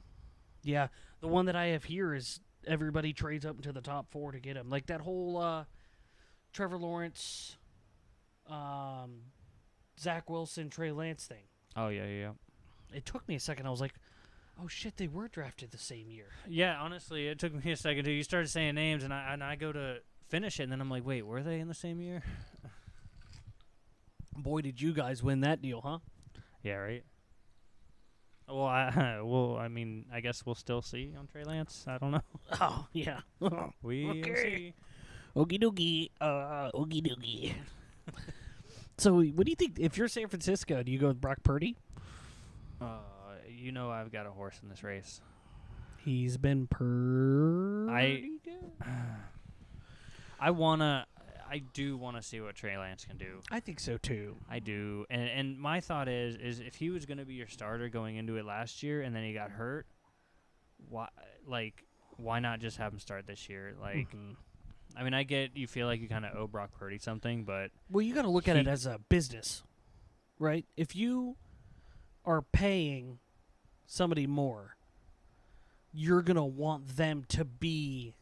Speaker 2: Yeah, the one that I have here is everybody trades up into the top 4 to get him. Like that whole Trevor Lawrence, Zach Wilson, Trey Lance thing.
Speaker 1: Oh, yeah.
Speaker 2: It took me a second. I was like, oh, shit, they were drafted the same year.
Speaker 1: Yeah, honestly, it took me a second too. You started saying names, and I go to finish it, and then I'm like, wait, were they in the same year?
Speaker 2: Boy, did you guys win that deal, huh?
Speaker 1: Yeah, right. Well, I mean, I guess we'll still see on Trey Lance. I don't know.
Speaker 2: Oh, yeah.
Speaker 1: We'll see.
Speaker 2: Okie dokie. Okie dokie. So, what do you think? If you're San Francisco, do you go with Brock Purdy?
Speaker 1: You know I've got a horse in this race.
Speaker 2: He's been pretty good.
Speaker 1: I do want to see what Trey Lance can do.
Speaker 2: I think so, too.
Speaker 1: I do. And my thought is if he was going to be your starter going into it last year and then he got hurt, why not just have him start this year? Like, I mean, I get you feel like you kind of owe Brock Purdy something, but...
Speaker 2: Well, you got to look at it as a business, right? If you are paying somebody more, you're going to want them to be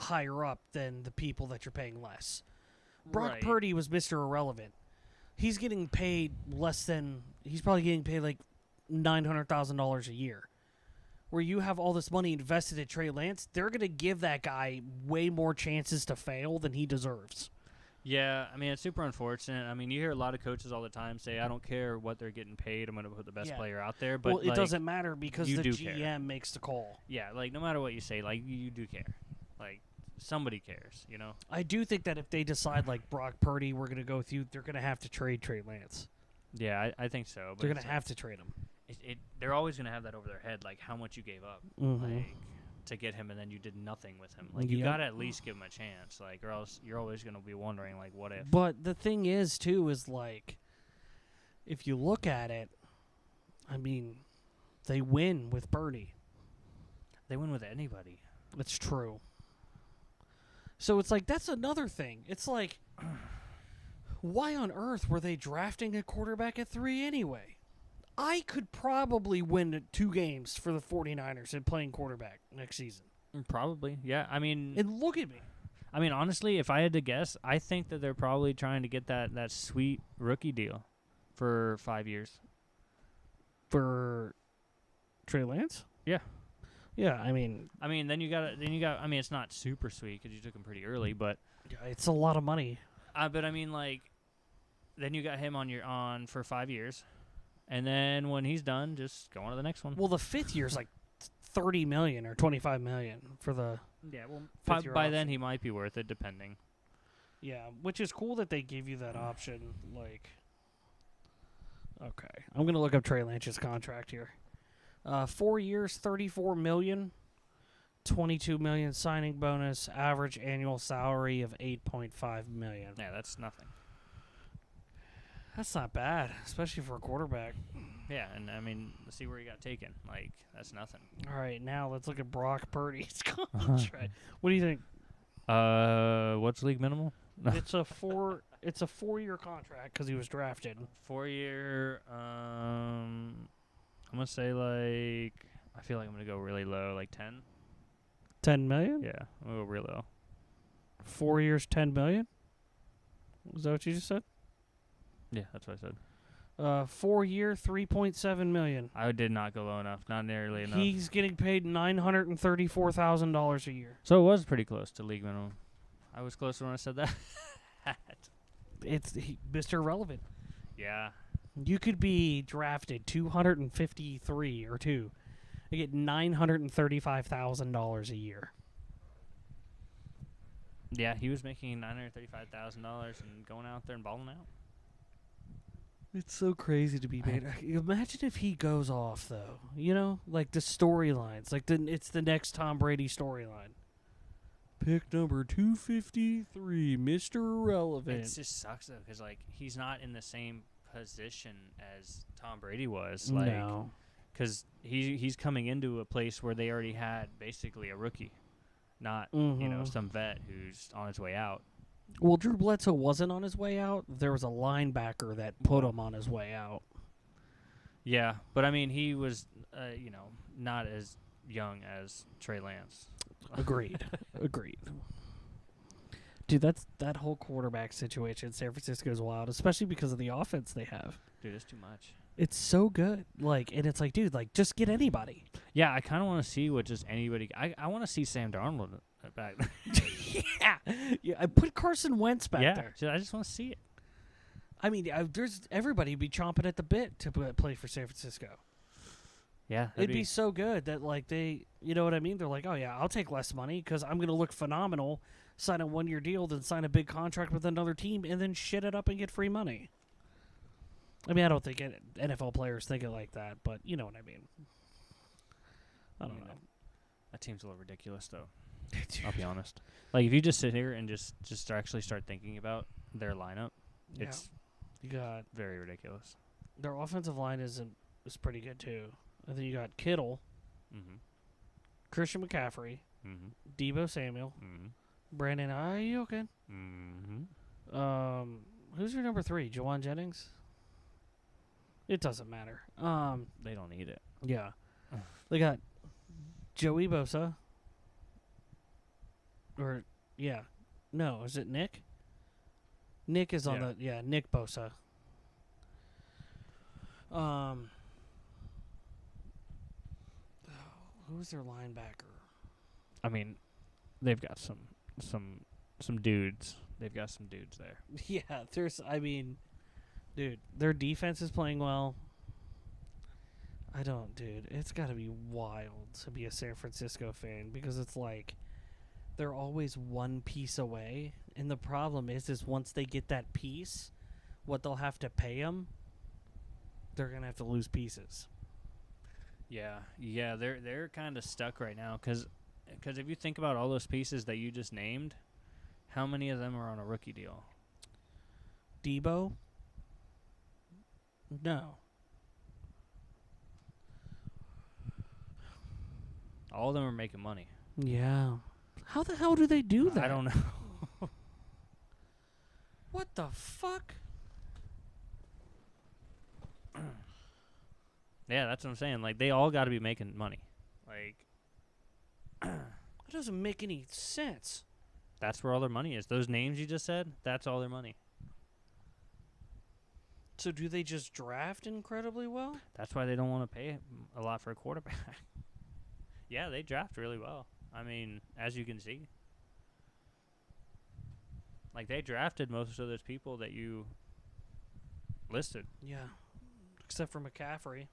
Speaker 2: higher up than the people that you're paying less. Brock Purdy was Mr. Irrelevant. He's getting paid less than... He's probably getting paid like $900,000 a year. Where you have all this money invested in Trey Lance, they're going to give that guy way more chances to fail than he deserves.
Speaker 1: Yeah, I mean, it's super unfortunate. I mean, you hear a lot of coaches all the time say, I don't care what they're getting paid, I'm going to put the best player out there. But
Speaker 2: well, it doesn't matter because the GM
Speaker 1: care.
Speaker 2: Makes the call.
Speaker 1: Yeah, like, no matter what you say, like, you do care. Like, somebody cares, you know?
Speaker 2: I do think that if they decide, like, Brock Purdy, we're going to go with you, they're going to have to trade Trey Lance.
Speaker 1: Yeah, I think so. But
Speaker 2: they're going to have to trade him.
Speaker 1: They're always going to have that over their head, like, how much you gave up. Like, to get him, and then you did nothing with him. Like, you got to at least give him a chance, like, or else you're always going to be wondering, like, what if?
Speaker 2: But the thing is, too, is, like, if you look at it, I mean, they win with Purdy.
Speaker 1: They win with anybody.
Speaker 2: It's true. So it's like, that's another thing. It's like, why on earth were they drafting a quarterback at 3 anyway? I could probably win 2 games for the 49ers and playing quarterback next season.
Speaker 1: Probably, yeah. I mean...
Speaker 2: And look at me.
Speaker 1: I mean, honestly, if I had to guess, I think that they're probably trying to get that sweet rookie deal for 5 years.
Speaker 2: For Trey Lance?
Speaker 1: Yeah.
Speaker 2: Yeah, I mean,
Speaker 1: then you got. I mean, it's not super sweet because you took him pretty early, but
Speaker 2: it's a lot of money.
Speaker 1: But I mean, like, then you got him on for 5 years, and then when he's done, just go on to the next one.
Speaker 2: Well, the 5th year's like $30 million or $25 million for the.
Speaker 1: Yeah, well, by then he might be worth it, depending.
Speaker 2: Yeah, which is cool that they give you that option. Like, okay, I'm gonna look up Trey Lance's contract here. 4 years, $34 million, $22 million signing bonus, average annual salary of $8.5 million.
Speaker 1: Yeah, that's nothing.
Speaker 2: That's not bad, especially for a quarterback.
Speaker 1: Yeah, and I mean, see where he got taken. Like, that's nothing.
Speaker 2: All right, now let's look at Brock Purdy's contract. What do you think?
Speaker 1: What's league minimal?
Speaker 2: It's a 4-year contract because he was drafted.
Speaker 1: 4-year. I'm gonna say like. I feel like I'm gonna go really low, like 10.
Speaker 2: $10 million?
Speaker 1: Yeah, I'm gonna go real low.
Speaker 2: 4 years, $10 million? Was that what you just said?
Speaker 1: Yeah, that's what I said.
Speaker 2: 4-year, $3.7 million.
Speaker 1: I did not go low enough. Not nearly enough.
Speaker 2: He's getting paid $934,000 a year.
Speaker 1: So it was pretty close to league minimum. I was closer when I said that.
Speaker 2: It's Mr. Relevant.
Speaker 1: Yeah.
Speaker 2: You could be drafted 253 or 2. You get $935,000 a year.
Speaker 1: Yeah, he was making $935,000 and going out there and balling out.
Speaker 2: It's so crazy to be made. Imagine if he goes off, though. You know, like the storylines. Like it's the next Tom Brady storyline. Pick number 253, Mr. Relevant.
Speaker 1: It just sucks though, because like he's not in the same position as Tom Brady was. Like,
Speaker 2: no,
Speaker 1: because he's coming into a place where they already had basically a rookie, not some vet who's on his way out.
Speaker 2: Well, Drew Bledsoe wasn't on his way out. There was a linebacker that put him on his way out.
Speaker 1: Yeah, but I mean, he was, not as young as Trey Lance.
Speaker 2: Agreed. Agreed. Dude, that whole quarterback situation in San Francisco is wild, especially because of the offense they have.
Speaker 1: Dude, it's too much.
Speaker 2: It's so good. Like, and it's like, dude, like, just get anybody.
Speaker 1: Yeah, I kind of want to see what just anybody. I want to see Sam Darnold back there.
Speaker 2: Yeah. I put Carson Wentz back there.
Speaker 1: Yeah, I just want to see it.
Speaker 2: I mean, there's everybody be chomping at the bit to play for San Francisco.
Speaker 1: Yeah,
Speaker 2: it'd be so good that like they, you know what I mean? They're like, oh yeah, I'll take less money because I'm gonna look phenomenal, sign a 1-year deal, then sign a big contract with another team, and then shit it up and get free money. I mean, I don't think NFL players think it like that, but you know what I mean. I don't know.
Speaker 1: That team's a little ridiculous, though. I'll be honest. Like, if you just sit here and just actually start thinking about their lineup, it's very ridiculous.
Speaker 2: Their offensive line is pretty good too. And then you got Kittle, Christian McCaffrey, Deebo Samuel, Brandon Ayuk. Who's your number 3? Jawan Jennings? It doesn't matter.
Speaker 1: They don't need it.
Speaker 2: Yeah. They got Joey Bosa. Or, yeah. No, is it Nick? Nick is on Nick Bosa. Who's their linebacker?
Speaker 1: I mean, they've got some dudes. They've got some dudes there.
Speaker 2: Yeah, dude, their defense is playing well. Dude, it's got to be wild to be a San Francisco fan because it's like they're always one piece away. And the problem is once they get that piece, what they'll have to pay them, they're going to have to lose pieces.
Speaker 1: Yeah, they're kind of stuck right now because if you think about all those pieces that you just named, how many of them are on a rookie deal?
Speaker 2: Deebo? No.
Speaker 1: All of them are making money.
Speaker 2: Yeah. How the hell do they do that?
Speaker 1: I don't know.
Speaker 2: What the fuck?
Speaker 1: Yeah, that's what I'm saying. Like, they all got to be making money. Like,
Speaker 2: it doesn't make any sense.
Speaker 1: That's where all their money is. Those names you just said, that's all their money.
Speaker 2: So do they just draft incredibly well?
Speaker 1: That's why they don't want to pay a lot for a quarterback. Yeah, they draft really well. I mean, as you can see. Like, they drafted most of those people that you listed.
Speaker 2: Yeah. Except for McCaffrey.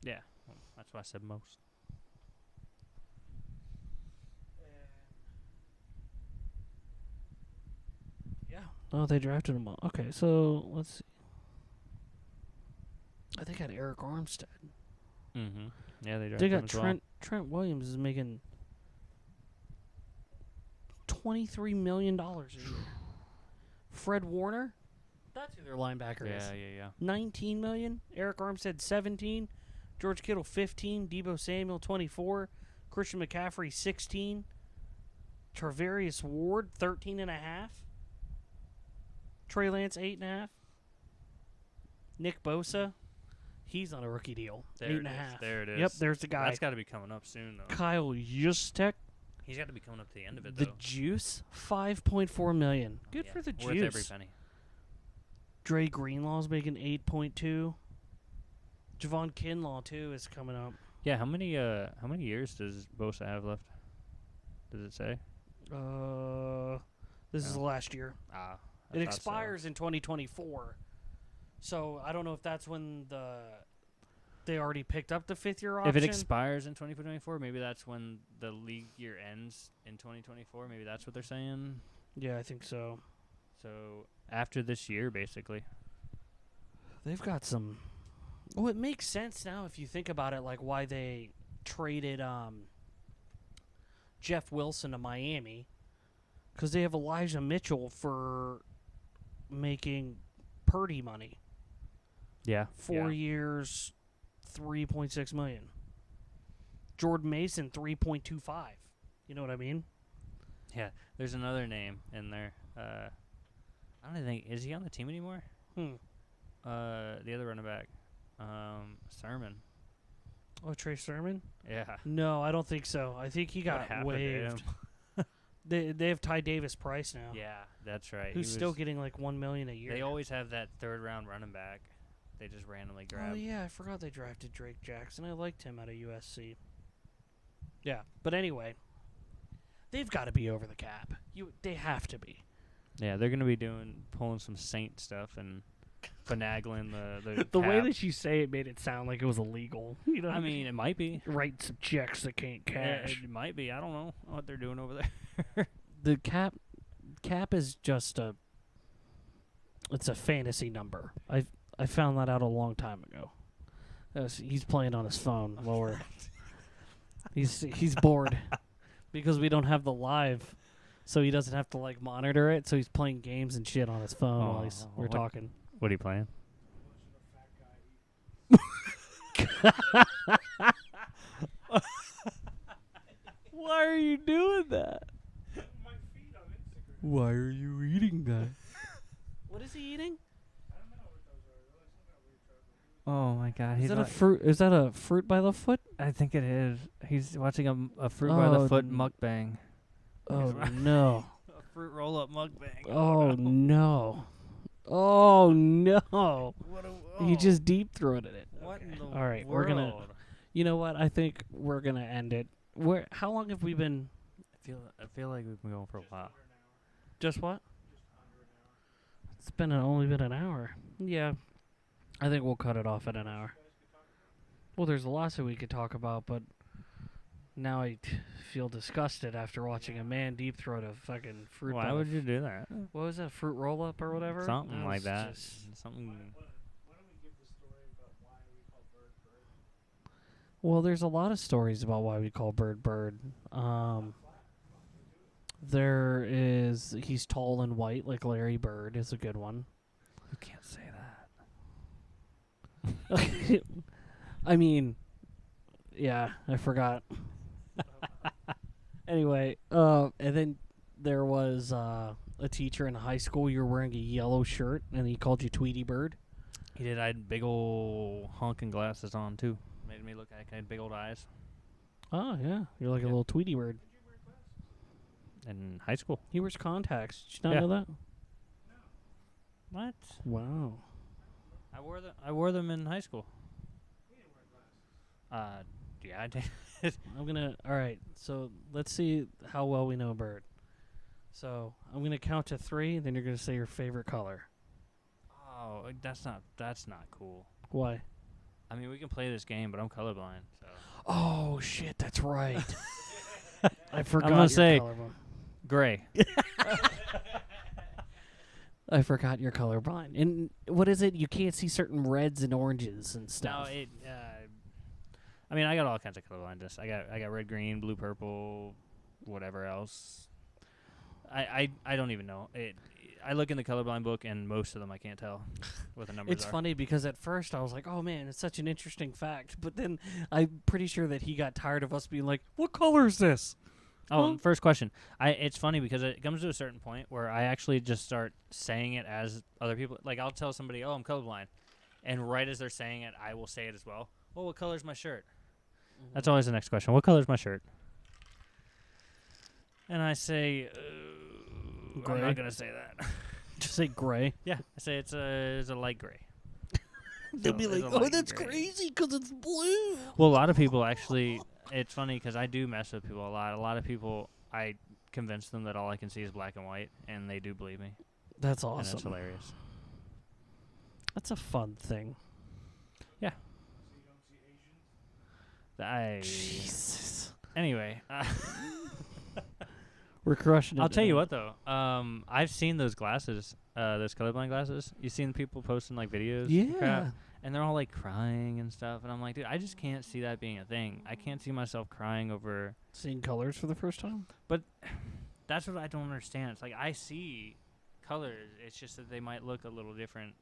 Speaker 1: Yeah, well, that's why I said most.
Speaker 2: Yeah. Oh, they drafted him. Okay, so let's see. I think I had Eric Armstead.
Speaker 1: Mm-hmm. Yeah, they
Speaker 2: They
Speaker 1: drafted him
Speaker 2: got
Speaker 1: as well.
Speaker 2: Trent Williams is making $23 million a year. Fred Warner, that's who their linebacker is.
Speaker 1: Yeah.
Speaker 2: 19 million. Eric Armstead 17. George Kittle 15. Debo Samuel 24. Christian McCaffrey 16. Travarius Ward 13.5. Trey Lance 8.5. Nick Bosa, he's on a rookie deal.
Speaker 1: There
Speaker 2: 8.5.
Speaker 1: There it is.
Speaker 2: Yep, there's the guy.
Speaker 1: That's got to be coming up soon, though.
Speaker 2: Kyle Juszczyk,
Speaker 1: He's got to be coming up to the end of it,
Speaker 2: the
Speaker 1: though.
Speaker 2: Juice, $5.4 million. Good
Speaker 1: Yeah,
Speaker 2: for the
Speaker 1: worth
Speaker 2: Juice.
Speaker 1: every penny.
Speaker 2: Dre Greenlaw's making 8.2. Javon Kinlaw too is coming up.
Speaker 1: Yeah, how many years does Bosa have left? Does it say?
Speaker 2: This is
Speaker 1: No.
Speaker 2: last year.
Speaker 1: I
Speaker 2: It
Speaker 1: thought
Speaker 2: expires in 2024. So I don't know if that's when they already picked up the 5th-year
Speaker 1: so.
Speaker 2: option.
Speaker 1: If it expires in 2024, maybe that's when the league year ends in 2024. Maybe that's what they're saying.
Speaker 2: Yeah, I think so.
Speaker 1: So after this year, basically.
Speaker 2: They've got some. Well, it makes sense now if you think about it, like why they traded Jeff Wilson to Miami, because they have Elijah Mitchell for making Purdy money.
Speaker 1: Yeah.
Speaker 2: 4 years, $3.6 million. Jordan Mason, 3.25. You know what I mean?
Speaker 1: Yeah. There's another name in there. I don't even think, is he on the team anymore? The other running back, Sermon.
Speaker 2: Oh, Trey Sermon?
Speaker 1: Yeah.
Speaker 2: No, I don't think so. I think he
Speaker 1: What
Speaker 2: got
Speaker 1: happened to
Speaker 2: waived.
Speaker 1: him?
Speaker 2: They have Ty Davis Price now.
Speaker 1: Yeah, that's right.
Speaker 2: Who's
Speaker 1: He
Speaker 2: still
Speaker 1: was-
Speaker 2: getting like $1 million a year.
Speaker 1: They always have that third round running back. They just randomly grab.
Speaker 2: Oh yeah, I forgot they drafted Drake Jackson. I liked him out of USC. Yeah, but anyway, they've got to be over the cap. They have to be.
Speaker 1: Yeah, they're gonna be pulling some Saint stuff and finagling the
Speaker 2: The way
Speaker 1: cap.
Speaker 2: that you say it made it sound like it was illegal. You know,
Speaker 1: I mean, it might be.
Speaker 2: write some checks that can't cash.
Speaker 1: It might be. I don't know what they're doing over there.
Speaker 2: The cap is just it's a fantasy number. I found that out a long time ago. He's playing on his phone while we're he's bored because we don't have the live, so he doesn't have to like monitor it. So he's playing games and shit on his phone while we're
Speaker 1: what-
Speaker 2: talking.
Speaker 1: What are you playing?
Speaker 2: Why are you doing that? Why are you eating that? What is he eating?
Speaker 1: Oh my God,
Speaker 2: Is that a fruit? Is that a fruit by the foot?
Speaker 1: I think it is. He's watching a fruit by the foot
Speaker 2: n-
Speaker 1: mukbang.
Speaker 2: Oh no!
Speaker 1: A fruit roll up mukbang.
Speaker 2: Oh no! Oh no!
Speaker 1: What
Speaker 2: You just deep throated it.
Speaker 1: What in the
Speaker 2: All right,
Speaker 1: world?
Speaker 2: we're gonna. You know what? I think we're gonna end it. How long have we been?
Speaker 1: I feel like we've been going for a while.
Speaker 2: Just what? It's been only been an hour. Yeah, I think we'll cut it off at an hour. Well, there's lots that we could talk about, but now I feel disgusted after watching a man deep throat a fucking fruit.
Speaker 1: Why
Speaker 2: by
Speaker 1: would
Speaker 2: the
Speaker 1: you do that?
Speaker 2: What was that? Fruit roll up or whatever?
Speaker 1: Something like
Speaker 2: was
Speaker 1: that.
Speaker 2: just-
Speaker 1: Something.
Speaker 2: Well, there's a lot of stories about why we call Bird Bird. There is he's tall and white like Larry Bird is a good one.
Speaker 1: You can't say that.
Speaker 2: I mean, yeah, I forgot. Anyway, and then there was a teacher in high school. You were wearing a yellow shirt, and he called you Tweety Bird.
Speaker 1: He did. I had big old honking glasses on too. Made me look like I had big old eyes.
Speaker 2: Oh yeah, you're like a
Speaker 1: Yeah.
Speaker 2: little Tweety Bird.
Speaker 1: In high school.
Speaker 2: He wears contacts. Did you not
Speaker 1: Yeah.
Speaker 2: know that?
Speaker 1: What?
Speaker 2: Wow.
Speaker 1: I wore them in high school. Yeah, I did.
Speaker 2: I'm gonna. All right. So let's see how well we know Bird. So I'm gonna count to 3. Then you're gonna say your favorite color.
Speaker 1: Oh, that's not cool.
Speaker 2: Why?
Speaker 1: I mean, we can play this game, but I'm colorblind. So
Speaker 2: Oh shit, that's right. I forgot.
Speaker 1: gonna
Speaker 2: you're
Speaker 1: say-
Speaker 2: colorblind.
Speaker 1: gray.
Speaker 2: I forgot you're colorblind. And what is it? You can't see certain reds and oranges and
Speaker 1: No,
Speaker 2: stuff.
Speaker 1: I mean, I got all kinds of color blindness. I got red, green, blue, purple, whatever else. I don't even know. I look in the colorblind book, and most of them I can't tell what the numbers
Speaker 2: It's
Speaker 1: are.
Speaker 2: funny because at first I was like, oh man, it's such an interesting fact. But then I'm pretty sure that he got tired of us being like, what color is this?
Speaker 1: Oh,
Speaker 2: Huh?
Speaker 1: and first question. It's funny because it comes to a certain point where I actually just start saying it as other people. Like, I'll tell somebody, oh, I'm colorblind. And right as they're saying it, I will say it as well. Well, what color's my shirt? That's always the next question. What color's my shirt? And I say, I'm
Speaker 2: Gray.
Speaker 1: not going to say that.
Speaker 2: Just say gray.
Speaker 1: Yeah, I say it's a light gray.
Speaker 2: They'll
Speaker 1: So
Speaker 2: be
Speaker 1: it's
Speaker 2: like,
Speaker 1: a
Speaker 2: oh,
Speaker 1: light
Speaker 2: that's
Speaker 1: gray.
Speaker 2: crazy because it's blue.
Speaker 1: Well, a lot of people actually, it's funny because I do mess with people a lot. A lot of people, I convince them that all I can see is black and white, and they do believe me.
Speaker 2: That's
Speaker 1: And it's
Speaker 2: awesome.
Speaker 1: hilarious.
Speaker 2: That's a fun thing. Jesus.
Speaker 1: Anyway,
Speaker 2: We're crushing it.
Speaker 1: I'll tell you
Speaker 2: today.
Speaker 1: what though. I've seen those glasses, those colorblind glasses. You seen people posting like videos, and crap,
Speaker 2: Yeah.
Speaker 1: and they're all like crying and stuff. And I'm like, dude, I just can't see that being a thing. I can't see myself crying over.
Speaker 2: Seeing colors for the first time?
Speaker 1: That's what I don't understand. It's like I see colors. It's just that they might look a little different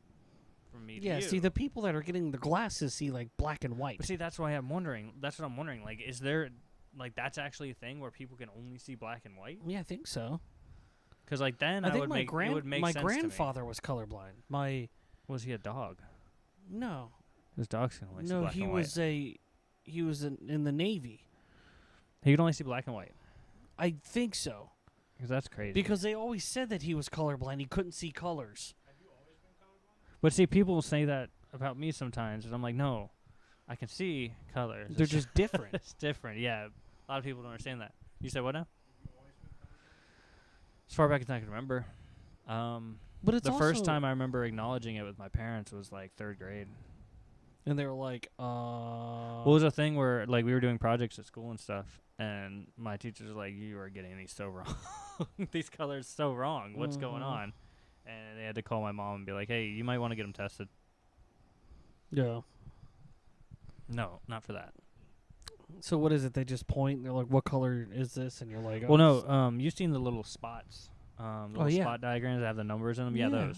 Speaker 1: from me to
Speaker 2: Yeah,
Speaker 1: you.
Speaker 2: see, the people that are getting the glasses see like black and white.
Speaker 1: But see, that's why I'm wondering. That's what I'm wondering. Like, is there, like, that's actually a thing where people can only see black and white?
Speaker 2: Yeah, I think so.
Speaker 1: Because like then
Speaker 2: I
Speaker 1: I
Speaker 2: think
Speaker 1: would
Speaker 2: my
Speaker 1: make it would make
Speaker 2: my
Speaker 1: sense to me.
Speaker 2: grandfather was colorblind. My
Speaker 1: Was he a dog?
Speaker 2: no,
Speaker 1: His dogs can only see
Speaker 2: no,
Speaker 1: black
Speaker 2: he
Speaker 1: and
Speaker 2: was in the Navy.
Speaker 1: white. He could only see black and white.
Speaker 2: I think so.
Speaker 1: Because that's crazy.
Speaker 2: Because they always said that he was colorblind. He couldn't see colors.
Speaker 1: But see, people say that about me sometimes, and I'm like, no, I can see colors.
Speaker 2: They're
Speaker 1: It's
Speaker 2: just different.
Speaker 1: it's different. Yeah, a lot of people don't understand that. You said what now? As far back as I can remember.
Speaker 2: But it's
Speaker 1: The
Speaker 2: also,
Speaker 1: first time I remember acknowledging it with my parents was like 3rd grade.
Speaker 2: and they were like,
Speaker 1: Well, it was a thing where like we were doing projects at school and stuff, and my teachers were like, "You are getting these so wrong. These colors so wrong. What's going
Speaker 2: Mhm.
Speaker 1: on?" And they had to call my mom and be like, "Hey, you might want to get them tested."
Speaker 2: yeah.
Speaker 1: No, not for that.
Speaker 2: So what is it? They just point. And they're like, "What color is this?" And you're like,
Speaker 1: Well,
Speaker 2: "Oh,
Speaker 1: no. You've seen the little spots, little
Speaker 2: yeah.
Speaker 1: spot diagrams that have the numbers in them. Yeah,
Speaker 2: Yeah.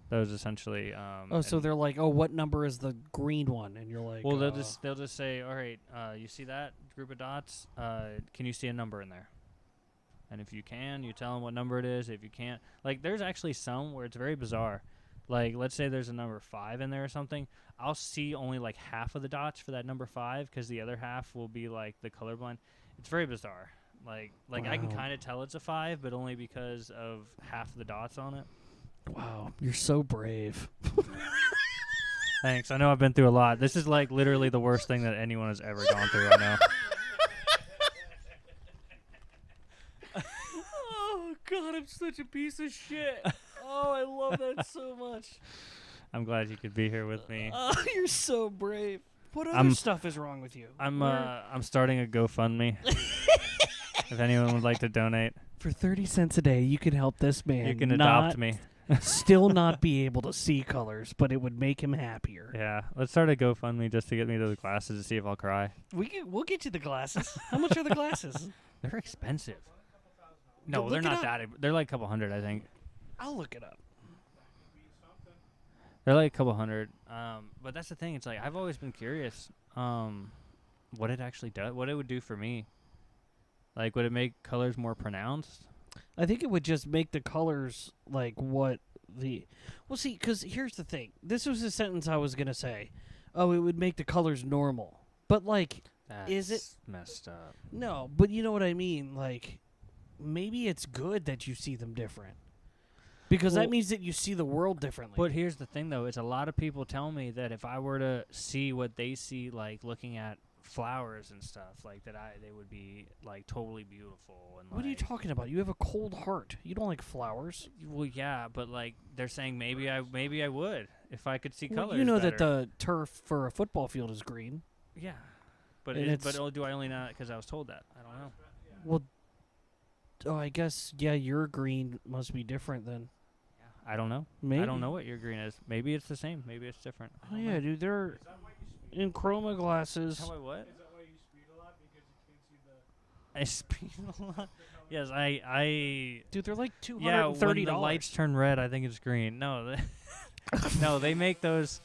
Speaker 1: those essentially.
Speaker 2: Oh, so
Speaker 1: and-
Speaker 2: they're like, "Oh, what number is the green one?" And you're like,
Speaker 1: Well, they'll just say, "All right, you see that group of dots? Can you see a number in there?" And if you can, you tell them what number it is. If you can't, like, there's actually some where it's very bizarre. Like, let's say there's a number 5 in there or something. I'll see only like half of the dots for that number 5 because the other half will be like the colorblind. It's very bizarre. Like I can
Speaker 2: Wow.
Speaker 1: kind of tell it's a 5, but only because of half of the dots on it.
Speaker 2: "Wow, you're so brave."
Speaker 1: Thanks. I know I've been through a lot. This is like literally the worst thing that anyone has ever gone through right now.
Speaker 2: Oh God, I'm such a piece of shit. Oh, I love that so much.
Speaker 1: I'm glad you could be here with me.
Speaker 2: Oh, you're so brave. What other
Speaker 1: I'm-
Speaker 2: stuff is wrong with you?
Speaker 1: I'm starting a GoFundMe. If anyone would like to donate,
Speaker 2: For 30 cents a day, you can help this man.
Speaker 1: you can
Speaker 2: not
Speaker 1: adopt me.
Speaker 2: still not be able to see colors, but it would make him happier.
Speaker 1: Yeah, let's start a GoFundMe just to get me to the classes to see if I'll cry.
Speaker 2: We'll get you the glasses. How much are the glasses?
Speaker 1: They're expensive. No,
Speaker 2: Look
Speaker 1: they're
Speaker 2: it
Speaker 1: not
Speaker 2: up.
Speaker 1: that. They're like a couple hundred, I think.
Speaker 2: I'll look it up.
Speaker 1: They're like a couple hundred. But that's the thing. It's like I've always been curious. What it actually does, what it would do for me. Like, would it make colors more pronounced?
Speaker 2: I think it would just make the colors like what the. Well, see, because here's the thing. This was a sentence I was gonna say. Oh, it would make the colors normal, but like, Is it-
Speaker 1: That's messed up?
Speaker 2: no. But you know what I mean. Like, maybe it's good that you see them different, because
Speaker 1: Well-
Speaker 2: that means that you see the world differently.
Speaker 1: But here's the thing, though. It's a lot of people tell me that if I were to see what they see, like looking at flowers and stuff, like that, they would be like totally beautiful. And
Speaker 2: what are you
Speaker 1: like,
Speaker 2: talking about? You have a cold heart. You don't like flowers.
Speaker 1: Well, yeah, but like they're saying maybe I would if I could see
Speaker 2: Well,
Speaker 1: colors.
Speaker 2: you know
Speaker 1: better.
Speaker 2: that the turf for a football field is green.
Speaker 1: Yeah, but
Speaker 2: And it's-
Speaker 1: do I only know because I was told that? I don't know.
Speaker 2: Well, oh, I guess yeah. Your green must be different then.
Speaker 1: I don't know.
Speaker 2: Maybe.
Speaker 1: I don't know what your green is. Maybe it's the same. Maybe it's different.
Speaker 2: Oh yeah, dude. They're in chroma glasses.
Speaker 1: How I what?
Speaker 4: Is that why you speed a lot? Because you can't see the...
Speaker 1: I speed a lot. Yes, I.
Speaker 2: Dude, they're like
Speaker 1: Yeah,
Speaker 2: $230.
Speaker 1: when the lights turn red, I think it's green. No, no, they make those.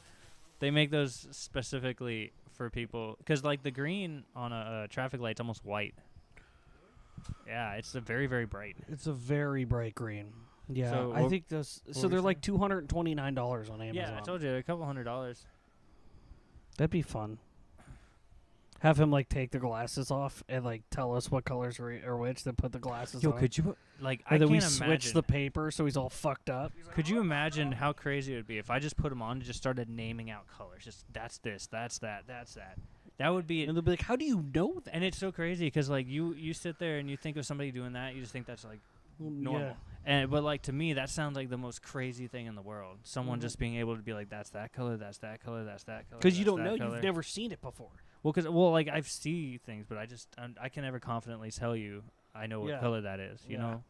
Speaker 1: They make those specifically for people because, like, the green on a traffic light's almost white. Yeah, it's a very, very bright.
Speaker 2: It's a very bright green. Yeah,
Speaker 1: So
Speaker 2: I
Speaker 1: what-
Speaker 2: think those.
Speaker 1: what
Speaker 2: So
Speaker 1: were
Speaker 2: they're
Speaker 1: you
Speaker 2: like $229 on Amazon.
Speaker 1: Yeah, I told you, a couple $100.
Speaker 2: That'd be fun. Have him like take the glasses off and like tell us what colors are which. Then put the glasses
Speaker 1: Yo,
Speaker 2: on.
Speaker 1: could you like?
Speaker 2: and
Speaker 1: I
Speaker 2: then
Speaker 1: can't
Speaker 2: we
Speaker 1: imagine.
Speaker 2: switch the paper so he's all fucked up.
Speaker 1: Could you imagine how crazy it would be if I just put them on and just started naming out colors? Just that's this, that's that, that's that. That would be.
Speaker 2: And they'll be like, "How do you know that?"
Speaker 1: And it's so crazy because like you sit there and you think of somebody doing that, you just think that's like normal.
Speaker 2: Yeah.
Speaker 1: And but like to me, that sounds like the most crazy thing in the world. Someone
Speaker 2: Mhm.
Speaker 1: just being able to be like, that's that color, that's that color, that's that color.
Speaker 2: Because you
Speaker 1: that's
Speaker 2: don't
Speaker 1: that
Speaker 2: know,
Speaker 1: color.
Speaker 2: you've never seen it before.
Speaker 1: Well, like I've see things, but I can never confidently tell you I know what
Speaker 2: Yeah.
Speaker 1: color that is. You
Speaker 2: Yeah.
Speaker 1: know.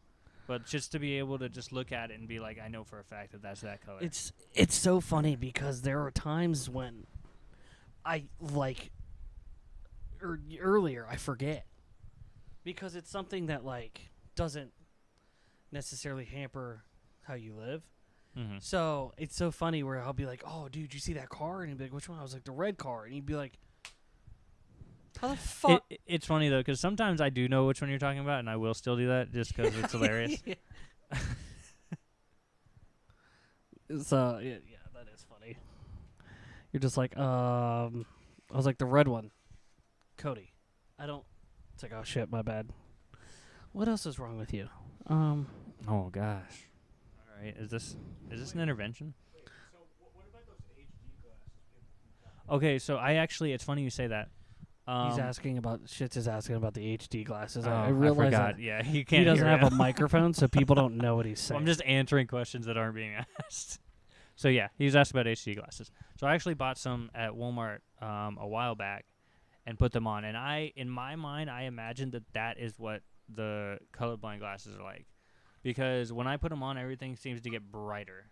Speaker 1: But just to be able to just look at it and be like, I know for a fact that that's that color.
Speaker 2: It's so funny because there are times when I like earlier I forget because it's something that like doesn't necessarily hamper how you live.
Speaker 1: Mhm.
Speaker 2: So it's so funny where I'll be like, "Oh, dude, you see that car?" And he'd be like, "Which one?" I was like, "The red car." And he'd be like, "How the fuck?"
Speaker 1: It's funny though, because sometimes I do know which one you're talking about, and I will still do that just because it's hilarious.
Speaker 2: So yeah, that is funny. You're just like, I was like, the red one, Cody. I don't. It's like, oh shit, my bad. What else is wrong with you?
Speaker 1: Oh gosh. All right, is this an intervention?
Speaker 4: So what about those HD glasses?
Speaker 1: Okay, so it's funny you say that.
Speaker 2: He's asking about Shits is asking about the HD glasses.
Speaker 1: Oh,
Speaker 2: I realize
Speaker 1: forgot.
Speaker 2: that
Speaker 1: Yeah, you can't.
Speaker 2: he doesn't
Speaker 1: hear
Speaker 2: have
Speaker 1: it.
Speaker 2: a microphone, so people don't know what he's saying.
Speaker 1: I'm just answering questions that aren't being asked. So yeah, he was asked about HD glasses. So I actually bought some at Walmart a while back and put them on. And in my mind, I imagined that is what the colorblind glasses are like. Because when I put them on, everything seems to get brighter.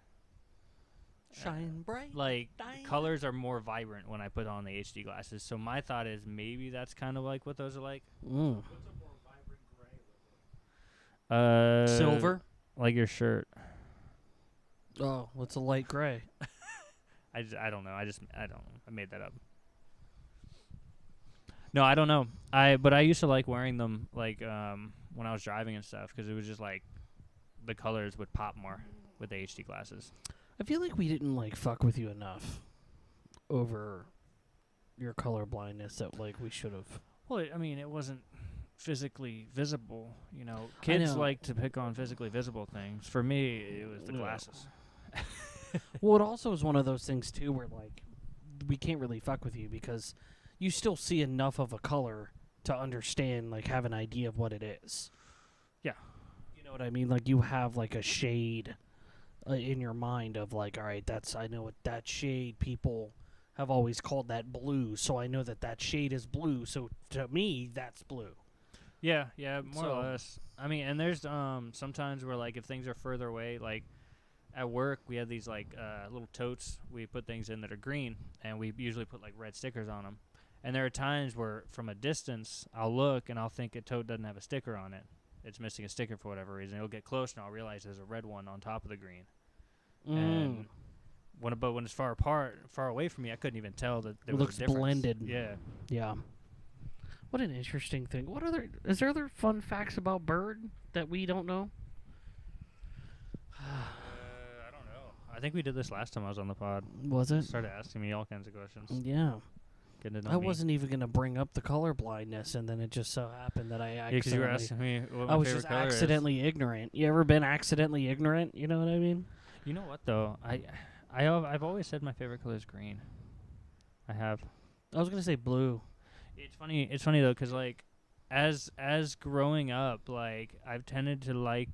Speaker 2: shine bright.
Speaker 1: Like,
Speaker 2: diamond.
Speaker 1: colors are more vibrant when I put on the HD glasses. So my thought is maybe that's kind of like what those are like.
Speaker 2: Mm.
Speaker 4: What's a more vibrant gray look like?
Speaker 2: Silver.
Speaker 1: Like your shirt.
Speaker 2: Oh, what's a light gray?
Speaker 1: I don't know. I don't know. I made that up. No, I don't know. But I used to like wearing them like when I was driving and stuff because it was just like the colors would pop more with the HD glasses.
Speaker 2: I feel like we didn't like fuck with you enough over your color blindness that like we should have.
Speaker 1: Well, I mean, it wasn't physically visible. You know, kids
Speaker 2: know.
Speaker 1: like to pick on physically visible things. For me, it was the
Speaker 2: Yeah.
Speaker 1: glasses.
Speaker 2: Well, it also is one of those things too where like we can't really fuck with you because you still see enough of a color to understand, like have an idea of what it is.
Speaker 1: Yeah.
Speaker 2: You know what I mean? Like you have like a shade in your mind of like, all right, I know what that shade people have always called that blue, so I know that shade is blue. So to me, that's blue.
Speaker 1: Yeah, more
Speaker 2: So-
Speaker 1: or less. I mean, and there's sometimes where like if things are further away, like at work we have these like little totes we put things in that are green, and we usually put like red stickers on them. And there are times where from a distance I'll look and I'll think a tote doesn't have a sticker on it. It's missing a sticker for whatever reason. It'll get close and I'll realize there's a red one on top of the green. And when it's far away from me, I couldn't even tell that there
Speaker 2: It
Speaker 1: was
Speaker 2: looks
Speaker 1: a difference.
Speaker 2: blended.
Speaker 1: Yeah.
Speaker 2: Yeah. What an interesting thing. Is there other fun facts about Bird that we don't know?
Speaker 1: I don't know. I think we did this last time I was on the pod.
Speaker 2: Was it?
Speaker 1: Started asking me all kinds of questions.
Speaker 2: Yeah.
Speaker 1: Getting to know
Speaker 2: I
Speaker 1: me.
Speaker 2: wasn't even going to bring up the color blindness, and then it just so happened that I
Speaker 1: Yeah, because you were
Speaker 2: accidentally...
Speaker 1: asking me what my
Speaker 2: I was
Speaker 1: favorite
Speaker 2: just
Speaker 1: color
Speaker 2: accidentally ignorant. You ever been accidentally ignorant? You know what I mean?
Speaker 1: is. You know what though? I've always said my favorite color is green. I have.
Speaker 2: I was going to say blue.
Speaker 1: It's funny. It's funny though, because like, as growing up, like I've tended to like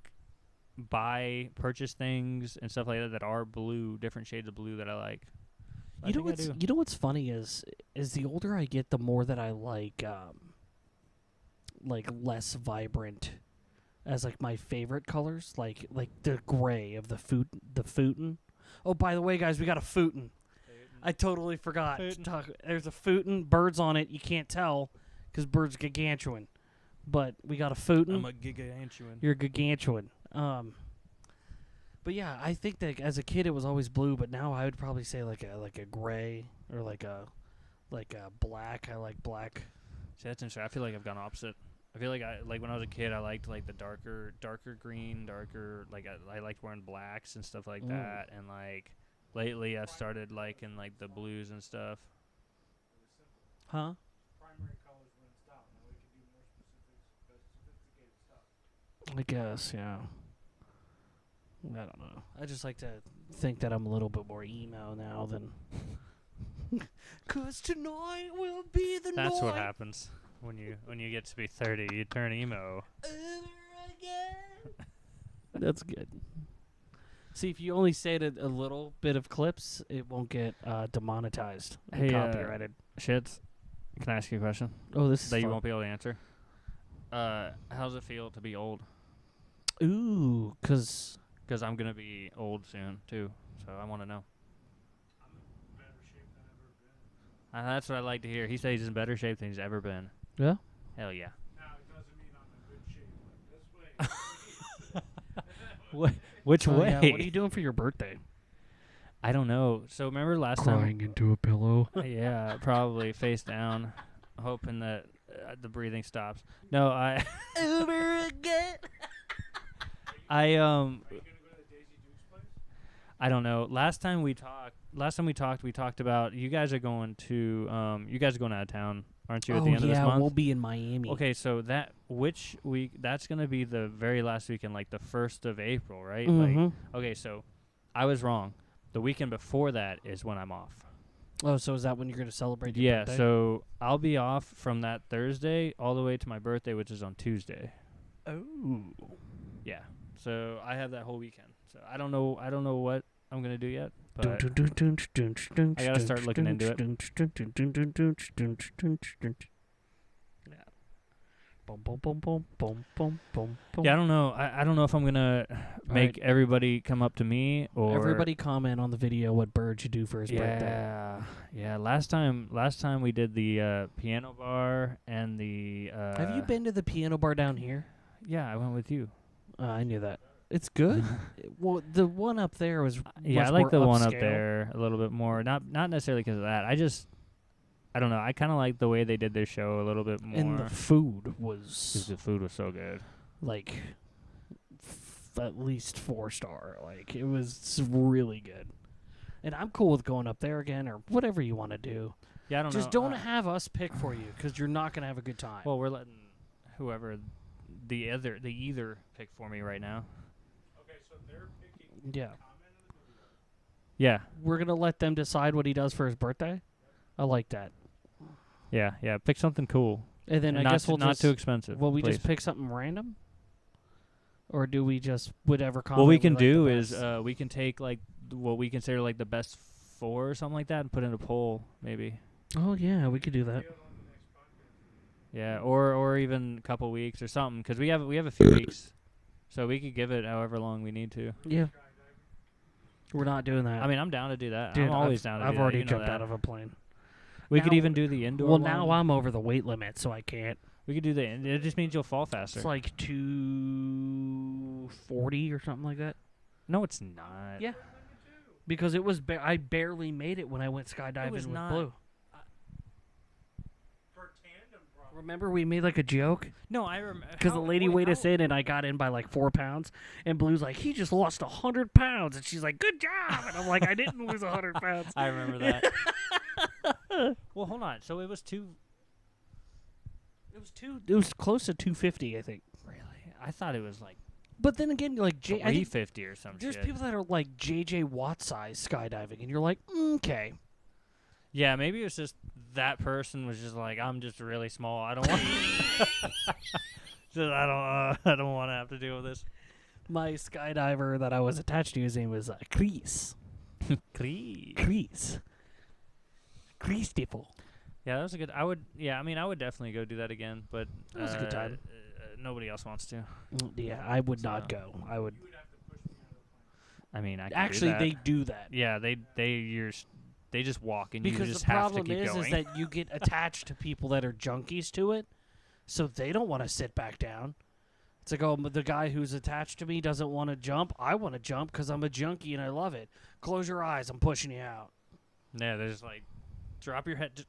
Speaker 1: purchase things and stuff like that are blue, different shades of blue that I like. I think I do.
Speaker 2: You know what's funny is the older I get, the more that I like less vibrant as like my favorite colors, like the gray of the futon. Oh, by the way, guys, we got a futon. I totally forgot to talk. There's a futon. Birds on it. You can't tell because Bird's gargantuan. But we got a futon.
Speaker 1: I'm a gigantuan.
Speaker 2: You're a gargantuan. But yeah, I think that as a kid it was always blue, but now I would probably say like a gray or like a black. I like black.
Speaker 1: See, that's interesting. I feel like I've gone opposite. I feel like when I was a kid, I liked like the darker green, like I liked wearing blacks and stuff like that. And like lately, I've started liking like the blues and stuff.
Speaker 2: Huh?
Speaker 4: Primary colors when in style. Now we can do more sophisticated stuff.
Speaker 2: I guess, yeah. I don't know. I just like to think that I'm a little bit more emo now than. 'Cause tonight will be the night.
Speaker 1: That's what happens when you get to be 30. You turn emo.
Speaker 2: That's good. See, if you only say it a little bit of clips, it won't get demonetized and
Speaker 1: Hey,
Speaker 2: copyrighted.
Speaker 1: Shits. Can I ask you a question
Speaker 2: Oh, this is
Speaker 1: that you
Speaker 2: fun.
Speaker 1: won't be able to answer? How does it feel to be old?
Speaker 2: Ooh, 'cause
Speaker 1: Because I'm gonna be old soon too, so I want to know.
Speaker 4: I'm in better shape than I've ever been.
Speaker 1: That's what I like to hear. He says he's in better shape than he's ever been.
Speaker 2: yeah.
Speaker 1: Hell yeah.
Speaker 4: Now, it doesn't mean I'm in good shape like this way.
Speaker 1: Which
Speaker 2: Oh,
Speaker 1: way?
Speaker 2: yeah, what are you doing for your birthday?
Speaker 1: I don't know. So remember last
Speaker 3: Crying into a pillow.
Speaker 1: time? Yeah, probably face down, hoping that the breathing stops. No, I.
Speaker 2: Over again.
Speaker 1: I
Speaker 4: Are you going to go to the Daisy Dukes place?
Speaker 1: I don't know. Last time we talked, we talked about you guys are going out of town, aren't you? At the end of this month.
Speaker 2: we'll be in Miami.
Speaker 1: Okay, so which week? That's gonna be the very last weekend, like the 1st of April, right?
Speaker 2: Mhm.
Speaker 1: Like, okay, so I was wrong. The weekend before that is when I'm off.
Speaker 2: Oh, so is that when you're going to celebrate your
Speaker 1: Yeah,
Speaker 2: birthday?
Speaker 1: so I'll be off from that Thursday all the way to my birthday, which is on Tuesday.
Speaker 2: Oh.
Speaker 1: Yeah, so I have that whole weekend. So I don't know what I'm gonna do yet, but
Speaker 2: I
Speaker 1: gotta start looking into it.
Speaker 2: Yeah. Boom, boom, boom, boom, boom, boom, boom, boom.
Speaker 1: yeah, I don't know. I don't know if I'm gonna make everybody come up to me or
Speaker 2: Everybody comment on the video what Bird should do for his birthday.
Speaker 1: Yeah. Last time we did the piano bar and the.
Speaker 2: Have you been to the piano bar down here?
Speaker 1: Yeah, I went with you.
Speaker 2: I knew that. It's good. Well, the one up there was
Speaker 1: Yeah,
Speaker 2: much
Speaker 1: I like
Speaker 2: more
Speaker 1: the one up
Speaker 2: upscale.
Speaker 1: there a little bit more. Not necessarily because of that. I don't know. I kind of like the way they did their show a little bit more.
Speaker 2: And the food
Speaker 1: 'cause
Speaker 2: was
Speaker 1: the food was so good.
Speaker 2: like at least 4-star. Like it was really good. And I'm cool with going up there again or whatever you want to do.
Speaker 1: Yeah, I don't know.
Speaker 2: Just don't have us pick for you because you're not gonna have a good time.
Speaker 1: Well, we're letting whoever the either pick for me right now.
Speaker 4: Okay, so they're picking
Speaker 2: yeah,
Speaker 4: comment in the video.
Speaker 1: Yeah,
Speaker 2: we're gonna let them decide what he does for his birthday. I like that.
Speaker 1: yeah. Pick something cool.
Speaker 2: And then
Speaker 1: And
Speaker 2: I guess we'll
Speaker 1: not
Speaker 2: just
Speaker 1: too expensive.
Speaker 2: will we
Speaker 1: please.
Speaker 2: just pick something random, or do we just whatever comment?
Speaker 1: What we can
Speaker 2: like the
Speaker 1: do is
Speaker 2: best?
Speaker 1: we can take like what we consider like the best 4 or something like that and put in a poll maybe.
Speaker 2: Oh yeah, we could do that.
Speaker 4: Do it on the next podcast.
Speaker 1: Yeah, or even a couple weeks or something because we have a few weeks, so we could give it however long we need to.
Speaker 2: Yeah, we're not doing that.
Speaker 1: I mean, I'm down to do that.
Speaker 2: Dude,
Speaker 1: I'm always down to do
Speaker 2: I've
Speaker 1: that.
Speaker 2: already
Speaker 1: You know
Speaker 2: jumped
Speaker 1: that.
Speaker 2: out of a plane.
Speaker 1: We could
Speaker 2: Now-
Speaker 1: even do the indoor
Speaker 2: Well,
Speaker 1: one.
Speaker 2: now I'm over the weight limit, so I can't.
Speaker 1: We could do the. It just means you'll fall faster.
Speaker 2: It's like 240 or something like that.
Speaker 1: No, it's not.
Speaker 2: Yeah. Because it was, I barely made it when I went skydiving
Speaker 1: was
Speaker 2: with
Speaker 1: not-
Speaker 2: Blue.
Speaker 4: For tandem, probably.
Speaker 2: Remember we made like a joke
Speaker 1: No, I remember.
Speaker 2: because the lady weighed us in and I got in by like 4 pounds, and Blue's like, he just lost 100 pounds, and she's like, good job, and I'm like, I didn't lose 100 pounds.
Speaker 1: I remember that. Well, hold on. So it was
Speaker 2: It was close to 250, I think.
Speaker 1: Really? I thought it was like
Speaker 2: But then again, like I think
Speaker 1: 350 or some
Speaker 2: there's
Speaker 1: shit.
Speaker 2: people that are like JJ Watt size skydiving, and you're like, okay.
Speaker 1: Yeah, maybe it was just that person was just like, I'm just really small. I don't want. I don't want to have to deal with this.
Speaker 2: My skydiver that I was attached to, his name was Chris.
Speaker 1: Clee.
Speaker 2: Chris. Christopher.
Speaker 1: Yeah, that was a good. I would definitely go do that again. But
Speaker 2: That was a good time.
Speaker 1: nobody else wants to.
Speaker 2: Yeah, I would not
Speaker 1: So-
Speaker 2: go. I would.
Speaker 4: You would have to push me out of the plane.
Speaker 1: I mean, I could
Speaker 2: Actually,
Speaker 1: do that.
Speaker 2: they do that.
Speaker 1: Yeah, they just walk and
Speaker 2: Because
Speaker 1: you just
Speaker 2: the
Speaker 1: have to
Speaker 2: problem
Speaker 1: keep
Speaker 2: is
Speaker 1: going.
Speaker 2: that you get attached to people that are junkies to it, so they don't want to sit back down. It's like, oh, the guy who's attached to me doesn't want to jump. I want to jump because I'm a junkie and I love it. Close your eyes. I'm pushing you out.
Speaker 1: Yeah, they're just like, drop your head, just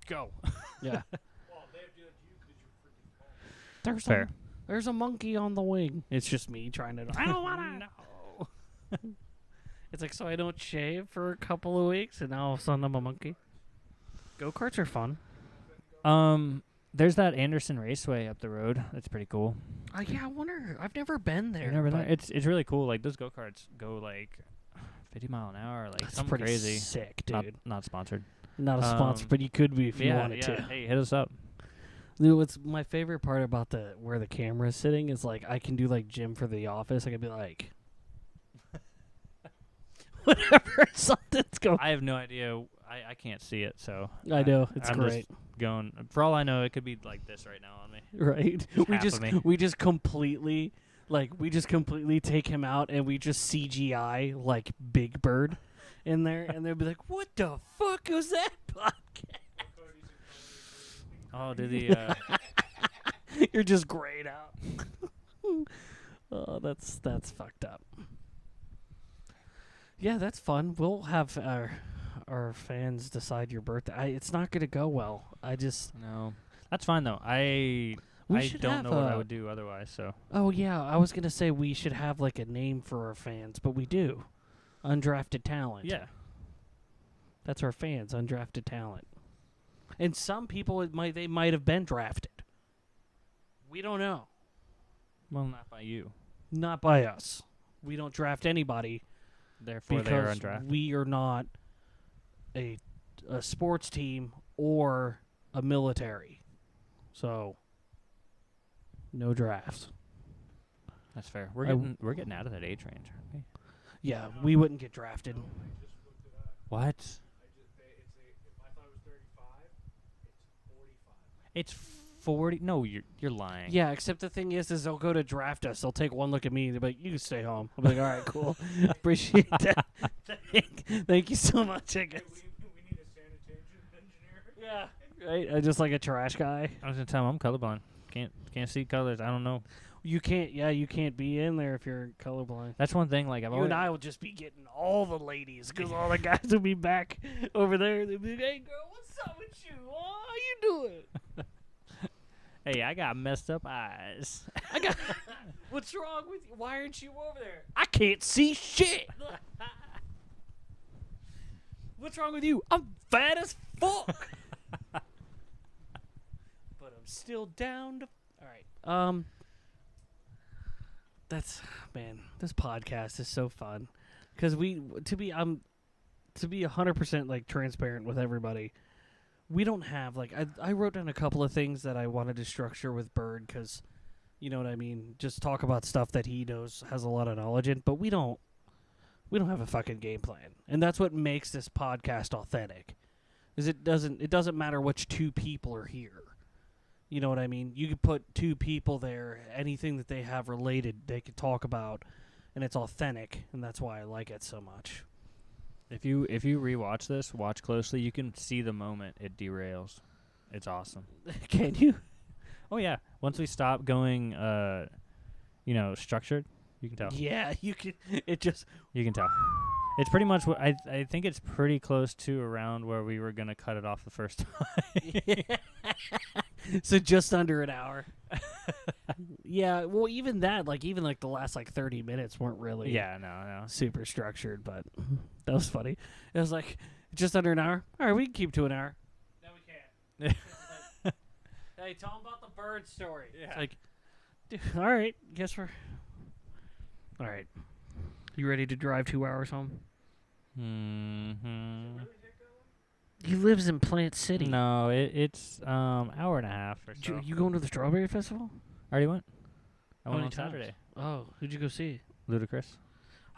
Speaker 1: go.
Speaker 2: Yeah.
Speaker 4: Well, they have to do that to you because you're freaking tall.
Speaker 1: Fair.
Speaker 2: There's a monkey on the wing. It's just me trying to. I don't want to.
Speaker 1: No.
Speaker 2: It's like, so I don't shave for a couple of weeks, and now all of a sudden I'm a monkey. Go karts are fun.
Speaker 1: There's that Anderson Raceway up the road. That's pretty cool.
Speaker 2: Yeah, I wonder. I've never been there.
Speaker 1: You've never been
Speaker 2: but
Speaker 1: there? It's really cool. Like those go karts go like 50 mile an hour, like
Speaker 2: That's
Speaker 1: something
Speaker 2: pretty
Speaker 1: crazy.
Speaker 2: sick,
Speaker 1: Not,
Speaker 2: dude.
Speaker 1: not sponsored.
Speaker 2: Not a sponsor, but you could be if you
Speaker 1: yeah,
Speaker 2: wanted
Speaker 1: yeah.
Speaker 2: to.
Speaker 1: Hey, hit us up.
Speaker 2: Dude, what's my favorite part about where the camera is sitting is like I can do like Jim for The Office. I can be like, whatever something's going.
Speaker 1: I have no idea. I can't see it, so
Speaker 2: I know it's
Speaker 1: I'm
Speaker 2: great,
Speaker 1: Just going. For all I know, it could be like this right now on me.
Speaker 2: right?
Speaker 1: Half of me.
Speaker 2: We just completely take him out and we just CGI like Big Bird in there, and they'll be like, "What the fuck was that podcast?"
Speaker 1: Oh, did the
Speaker 2: You're just grayed out. Oh, that's fucked up. Yeah, that's fun. We'll have our fans decide your birthday. It's not gonna go well.
Speaker 1: no? That's fine though. I
Speaker 2: should
Speaker 1: don't
Speaker 2: have
Speaker 1: know what I would do otherwise. So
Speaker 2: Oh yeah, I was gonna say we should have like a name for our fans, but we do. Undrafted talent.
Speaker 1: yeah,
Speaker 2: That's our fans, undrafted talent. And some people they might have been drafted. We don't know.
Speaker 1: well, not by you.
Speaker 2: Not by us. We don't draft anybody
Speaker 1: Therefore, they are
Speaker 2: because
Speaker 1: undrafted.
Speaker 2: we are not a sports team or a military. So no drafts.
Speaker 1: That's fair. We're getting out of that age range, aren't we?
Speaker 2: Yeah, we wouldn't get drafted.
Speaker 4: I just looked it up.
Speaker 1: What?
Speaker 4: I just if I thought it was 35, it's 45.
Speaker 1: It's 40. No, you're lying.
Speaker 2: Yeah, except the thing is they'll go to draft us. They'll take one look at me and they'll be like, "You can stay home." I'll be like, "All right, cool. Appreciate that. Thank you so much, I guess."
Speaker 4: We need a sanitation engineer.
Speaker 2: Yeah, right. I just like a trash guy.
Speaker 1: I was gonna tell him I'm colorblind. Can't see colors. I don't know.
Speaker 2: You can't. Yeah, you can't be in there if you're colorblind.
Speaker 1: That's one thing. Like I've
Speaker 2: You
Speaker 1: always.
Speaker 2: and I will just be getting all the ladies because all the guys will be back over there. They'll be like, "Hey, girl, what's up with you? Oh, how you doing?"
Speaker 1: Hey, I got messed up eyes.
Speaker 2: I got. What's wrong with you? Why aren't you over there? I can't see shit. What's wrong with you? I'm fat as fuck. But I'm still down to. All right. That's man. This podcast is so fun because to be 100% like transparent with everybody. We don't have like I wrote down a couple of things that I wanted to structure with Bird because, you know what I mean. Just talk about stuff that he knows has a lot of knowledge in, but we don't have a fucking game plan, and that's what makes this podcast authentic. Is it doesn't matter which two people are here. You know what I mean? You could put two people there, anything that they have related, they could talk about, and it's authentic, and that's why I like it so much.
Speaker 1: If you rewatch this, watch closely. You can see the moment it derails. It's awesome.
Speaker 2: Can you?
Speaker 1: Oh yeah. Once we stop going, structured, you can tell.
Speaker 2: Yeah, you can. It just.
Speaker 1: You can tell. It's pretty much what I think it's pretty close to around where we were gonna cut it off the first time.
Speaker 2: So just under an hour. Yeah, well, even that, even the last 30 minutes weren't really.
Speaker 1: Yeah, no.
Speaker 2: Super structured, but that was funny. It was just under an hour. All right, we can keep to an hour. No, we can't. Hey, tell them about the bird story.
Speaker 1: Yeah.
Speaker 2: It's dude, all right, guess we're. All right, you ready to drive 2 hours home?
Speaker 1: Mm-hmm.
Speaker 2: He lives in Plant City.
Speaker 1: No, it's hour and a half or so.
Speaker 2: You going to the Strawberry Festival?
Speaker 1: I already went. I
Speaker 2: How
Speaker 1: went
Speaker 2: many
Speaker 1: on
Speaker 2: times?
Speaker 1: Saturday.
Speaker 2: Oh, who'd you go see?
Speaker 1: Ludicrous.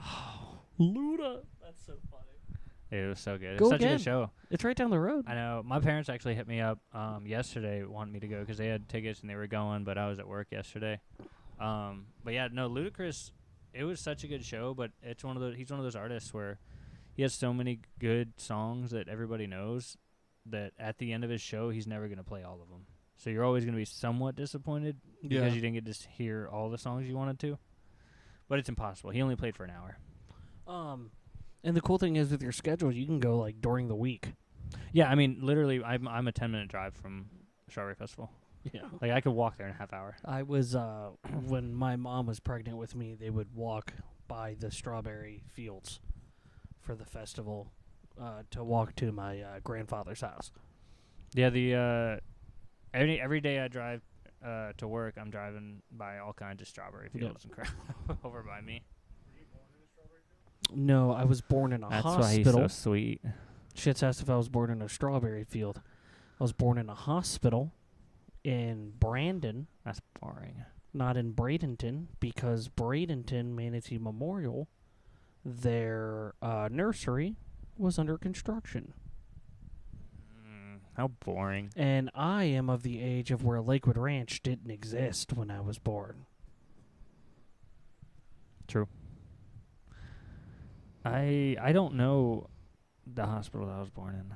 Speaker 2: Oh, Luda. That's so funny.
Speaker 1: It was so good. It
Speaker 2: Go
Speaker 1: was such a
Speaker 2: again.
Speaker 1: good show.
Speaker 2: It's right down the road.
Speaker 1: I know. My parents actually hit me up yesterday wanting me to go because they had tickets and they were going, but I was at work yesterday. But yeah, no, Ludacris, it was such a good show, but he's one of those artists where he has so many good songs that everybody knows that at the end of his show, he's never going to play all of them. So you're always going to be somewhat disappointed because you didn't get to hear all the songs you wanted to. But it's impossible. He only played for an hour.
Speaker 2: And the cool thing is with your schedule, you can go like during the week.
Speaker 1: Yeah, I mean, literally, I'm a 10-minute drive from Strawberry Festival.
Speaker 2: Yeah.
Speaker 1: Like, I could walk there in a half hour.
Speaker 2: I was when my mom was pregnant with me, they would walk by the strawberry fields for the festival to walk to my grandfather's house.
Speaker 1: Yeah, the every day I drive to work, I'm driving by all kinds of strawberry fields and crap over by me.
Speaker 2: No, I was born in a
Speaker 1: That's
Speaker 2: hospital.
Speaker 1: why he's so sweet.
Speaker 2: Shit's asked if I was born in a strawberry field. I was born in a hospital in Brandon,
Speaker 1: That's boring.
Speaker 2: not in Bradenton, because Bradenton Manatee Memorial, their nursery was under construction.
Speaker 1: How boring.
Speaker 2: And I am of the age of where Lakewood Ranch didn't exist when I was born.
Speaker 1: True. I don't know the hospital that I was born in.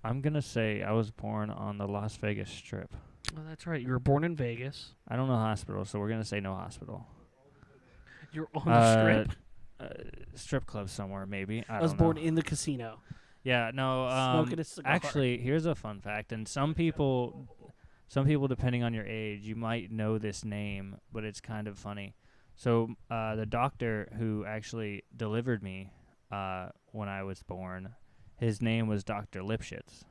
Speaker 1: I'm going to say I was born on the Las Vegas Strip.
Speaker 2: Oh, that's right. You were born in Vegas.
Speaker 1: I don't know hospital, so we're going to say no hospital.
Speaker 2: You're on the strip.
Speaker 1: Strip club somewhere, maybe. I
Speaker 2: was
Speaker 1: don't know.
Speaker 2: born in the casino.
Speaker 1: Yeah, no.
Speaker 2: Smoking a cigar.
Speaker 1: Actually, here's a fun fact. And some people, depending on your age, you might know this name, but it's kind of funny. So the doctor who actually delivered me when I was born, his name was Dr. Lipschitz.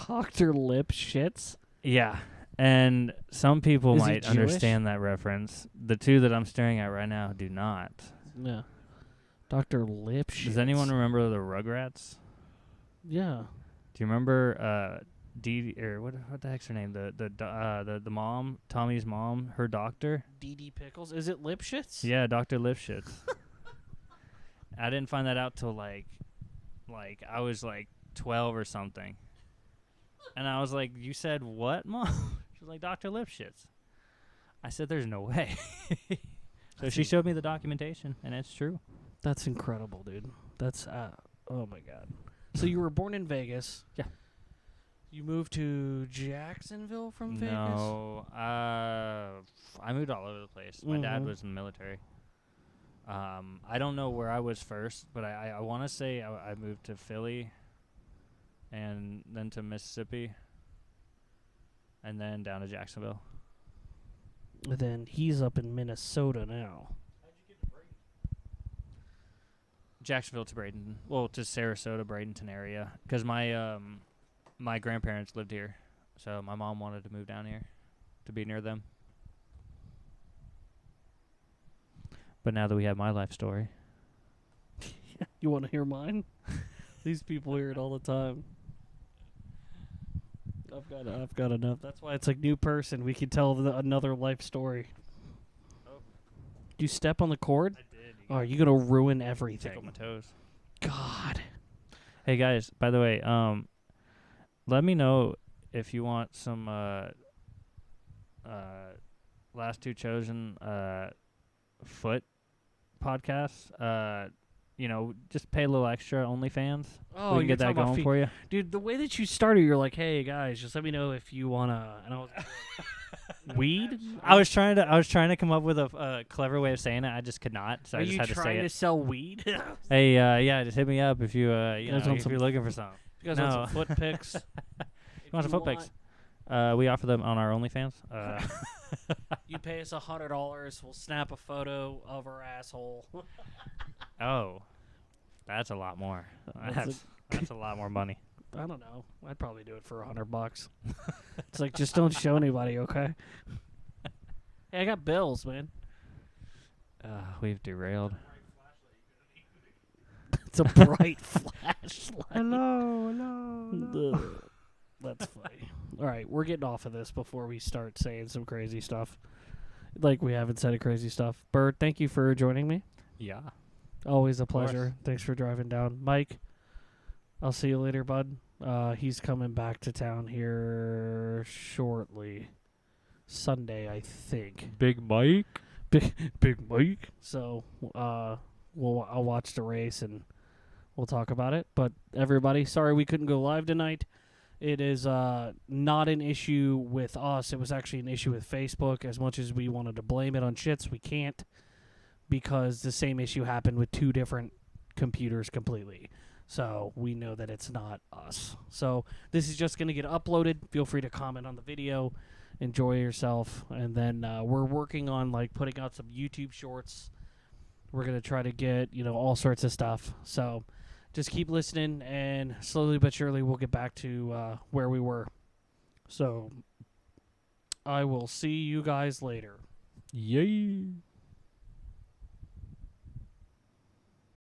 Speaker 2: Dr. Lipschitz?
Speaker 1: Yeah. And some people
Speaker 2: Is he
Speaker 1: might
Speaker 2: Jewish?
Speaker 1: understand that reference. The two that I'm staring at right now do not.
Speaker 2: Yeah. Dr. Lipschitz.
Speaker 1: Does anyone remember the Rugrats?
Speaker 2: Yeah.
Speaker 1: Do you remember Dee or what the heck's her name? The mom, Tommy's mom, her doctor?
Speaker 2: D.D. Pickles? Is it Lipschitz?
Speaker 1: Yeah, Dr. Lipschitz. I didn't find that out till like I was like 12 or something. And I was like, "You said what, Mom?" She was like, "Dr. Lipschitz." I said, "There's no way." So she showed me the documentation, and it's true.
Speaker 2: That's incredible, dude. That's, oh my God. So you were born in Vegas.
Speaker 1: Yeah.
Speaker 2: You moved to Jacksonville from Vegas?
Speaker 1: No, I moved all over the place. My dad was in the military. I don't know where I was first, but I want to say I moved to Philly, and then to Mississippi, and then down to Jacksonville.
Speaker 2: And then he's up in Minnesota now.
Speaker 1: Jacksonville to Bradenton. Well, to Sarasota, Bradenton area. Because my grandparents lived here. So my mom wanted to move down here to be near them. But now that we have my life story.
Speaker 2: You want to hear mine? These people hear it all the time. I've got enough. That's why it's like new person. We can tell another life story.
Speaker 1: Oh.
Speaker 2: Do you step on the cord?
Speaker 1: I did.
Speaker 2: Oh, are you going to ruin
Speaker 1: Tickle
Speaker 2: everything?
Speaker 1: my toes.
Speaker 2: God.
Speaker 1: Hey guys, by the way, let me know if you want some last two chosen foot podcasts. Just pay a little extra, OnlyFans.
Speaker 2: Oh,
Speaker 1: We can get that going for you.
Speaker 2: Dude, the way that you started, you're like, hey guys, just let me know if you wanna. And I was weed.
Speaker 1: I was trying to come up with a clever way of saying it. I just could not, so
Speaker 2: Are
Speaker 1: I just
Speaker 2: you
Speaker 1: had to say
Speaker 2: trying to
Speaker 1: it.
Speaker 2: sell weed? You
Speaker 1: Hey, yeah, just hit me up if you
Speaker 2: guys want
Speaker 1: if
Speaker 2: some-
Speaker 1: you're looking for something.
Speaker 2: guys
Speaker 1: No.
Speaker 2: want some foot pics?
Speaker 1: You want some foot pics? We offer them on our OnlyFans.
Speaker 2: You pay us $100, we'll snap a photo of our asshole.
Speaker 1: Oh, that's a lot more. That's a lot more money.
Speaker 2: I don't know. I'd probably do it for $100. It's like, just don't show anybody, okay? Hey, I got bills, man.
Speaker 1: We've derailed.
Speaker 2: It's a bright flashlight.
Speaker 1: Hello.
Speaker 2: Ugh. That's funny. All right, we're getting off of this before we start saying some crazy stuff. Like we haven't said crazy stuff. Bird, thank you for joining me.
Speaker 1: Yeah.
Speaker 2: Always a
Speaker 1: course.
Speaker 2: pleasure. Thanks for driving down. Mike, I'll see you later, bud. He's coming back to town here shortly. Sunday, I think.
Speaker 3: Big Mike.
Speaker 2: Big Mike. So, I'll watch the race and we'll talk about it. But everybody, sorry we couldn't go live tonight. It is not an issue with us. It was actually an issue with Facebook. As much as we wanted to blame it on shits, we can't, because the same issue happened with 2 different computers completely. So we know that it's not us. So this is just going to get uploaded. Feel free to comment on the video. Enjoy yourself. And then we're working on like putting out some YouTube shorts. We're going to try to get, all sorts of stuff. So just keep listening, and slowly but surely we'll get back to where we were. So I will see you guys later.
Speaker 3: Yay.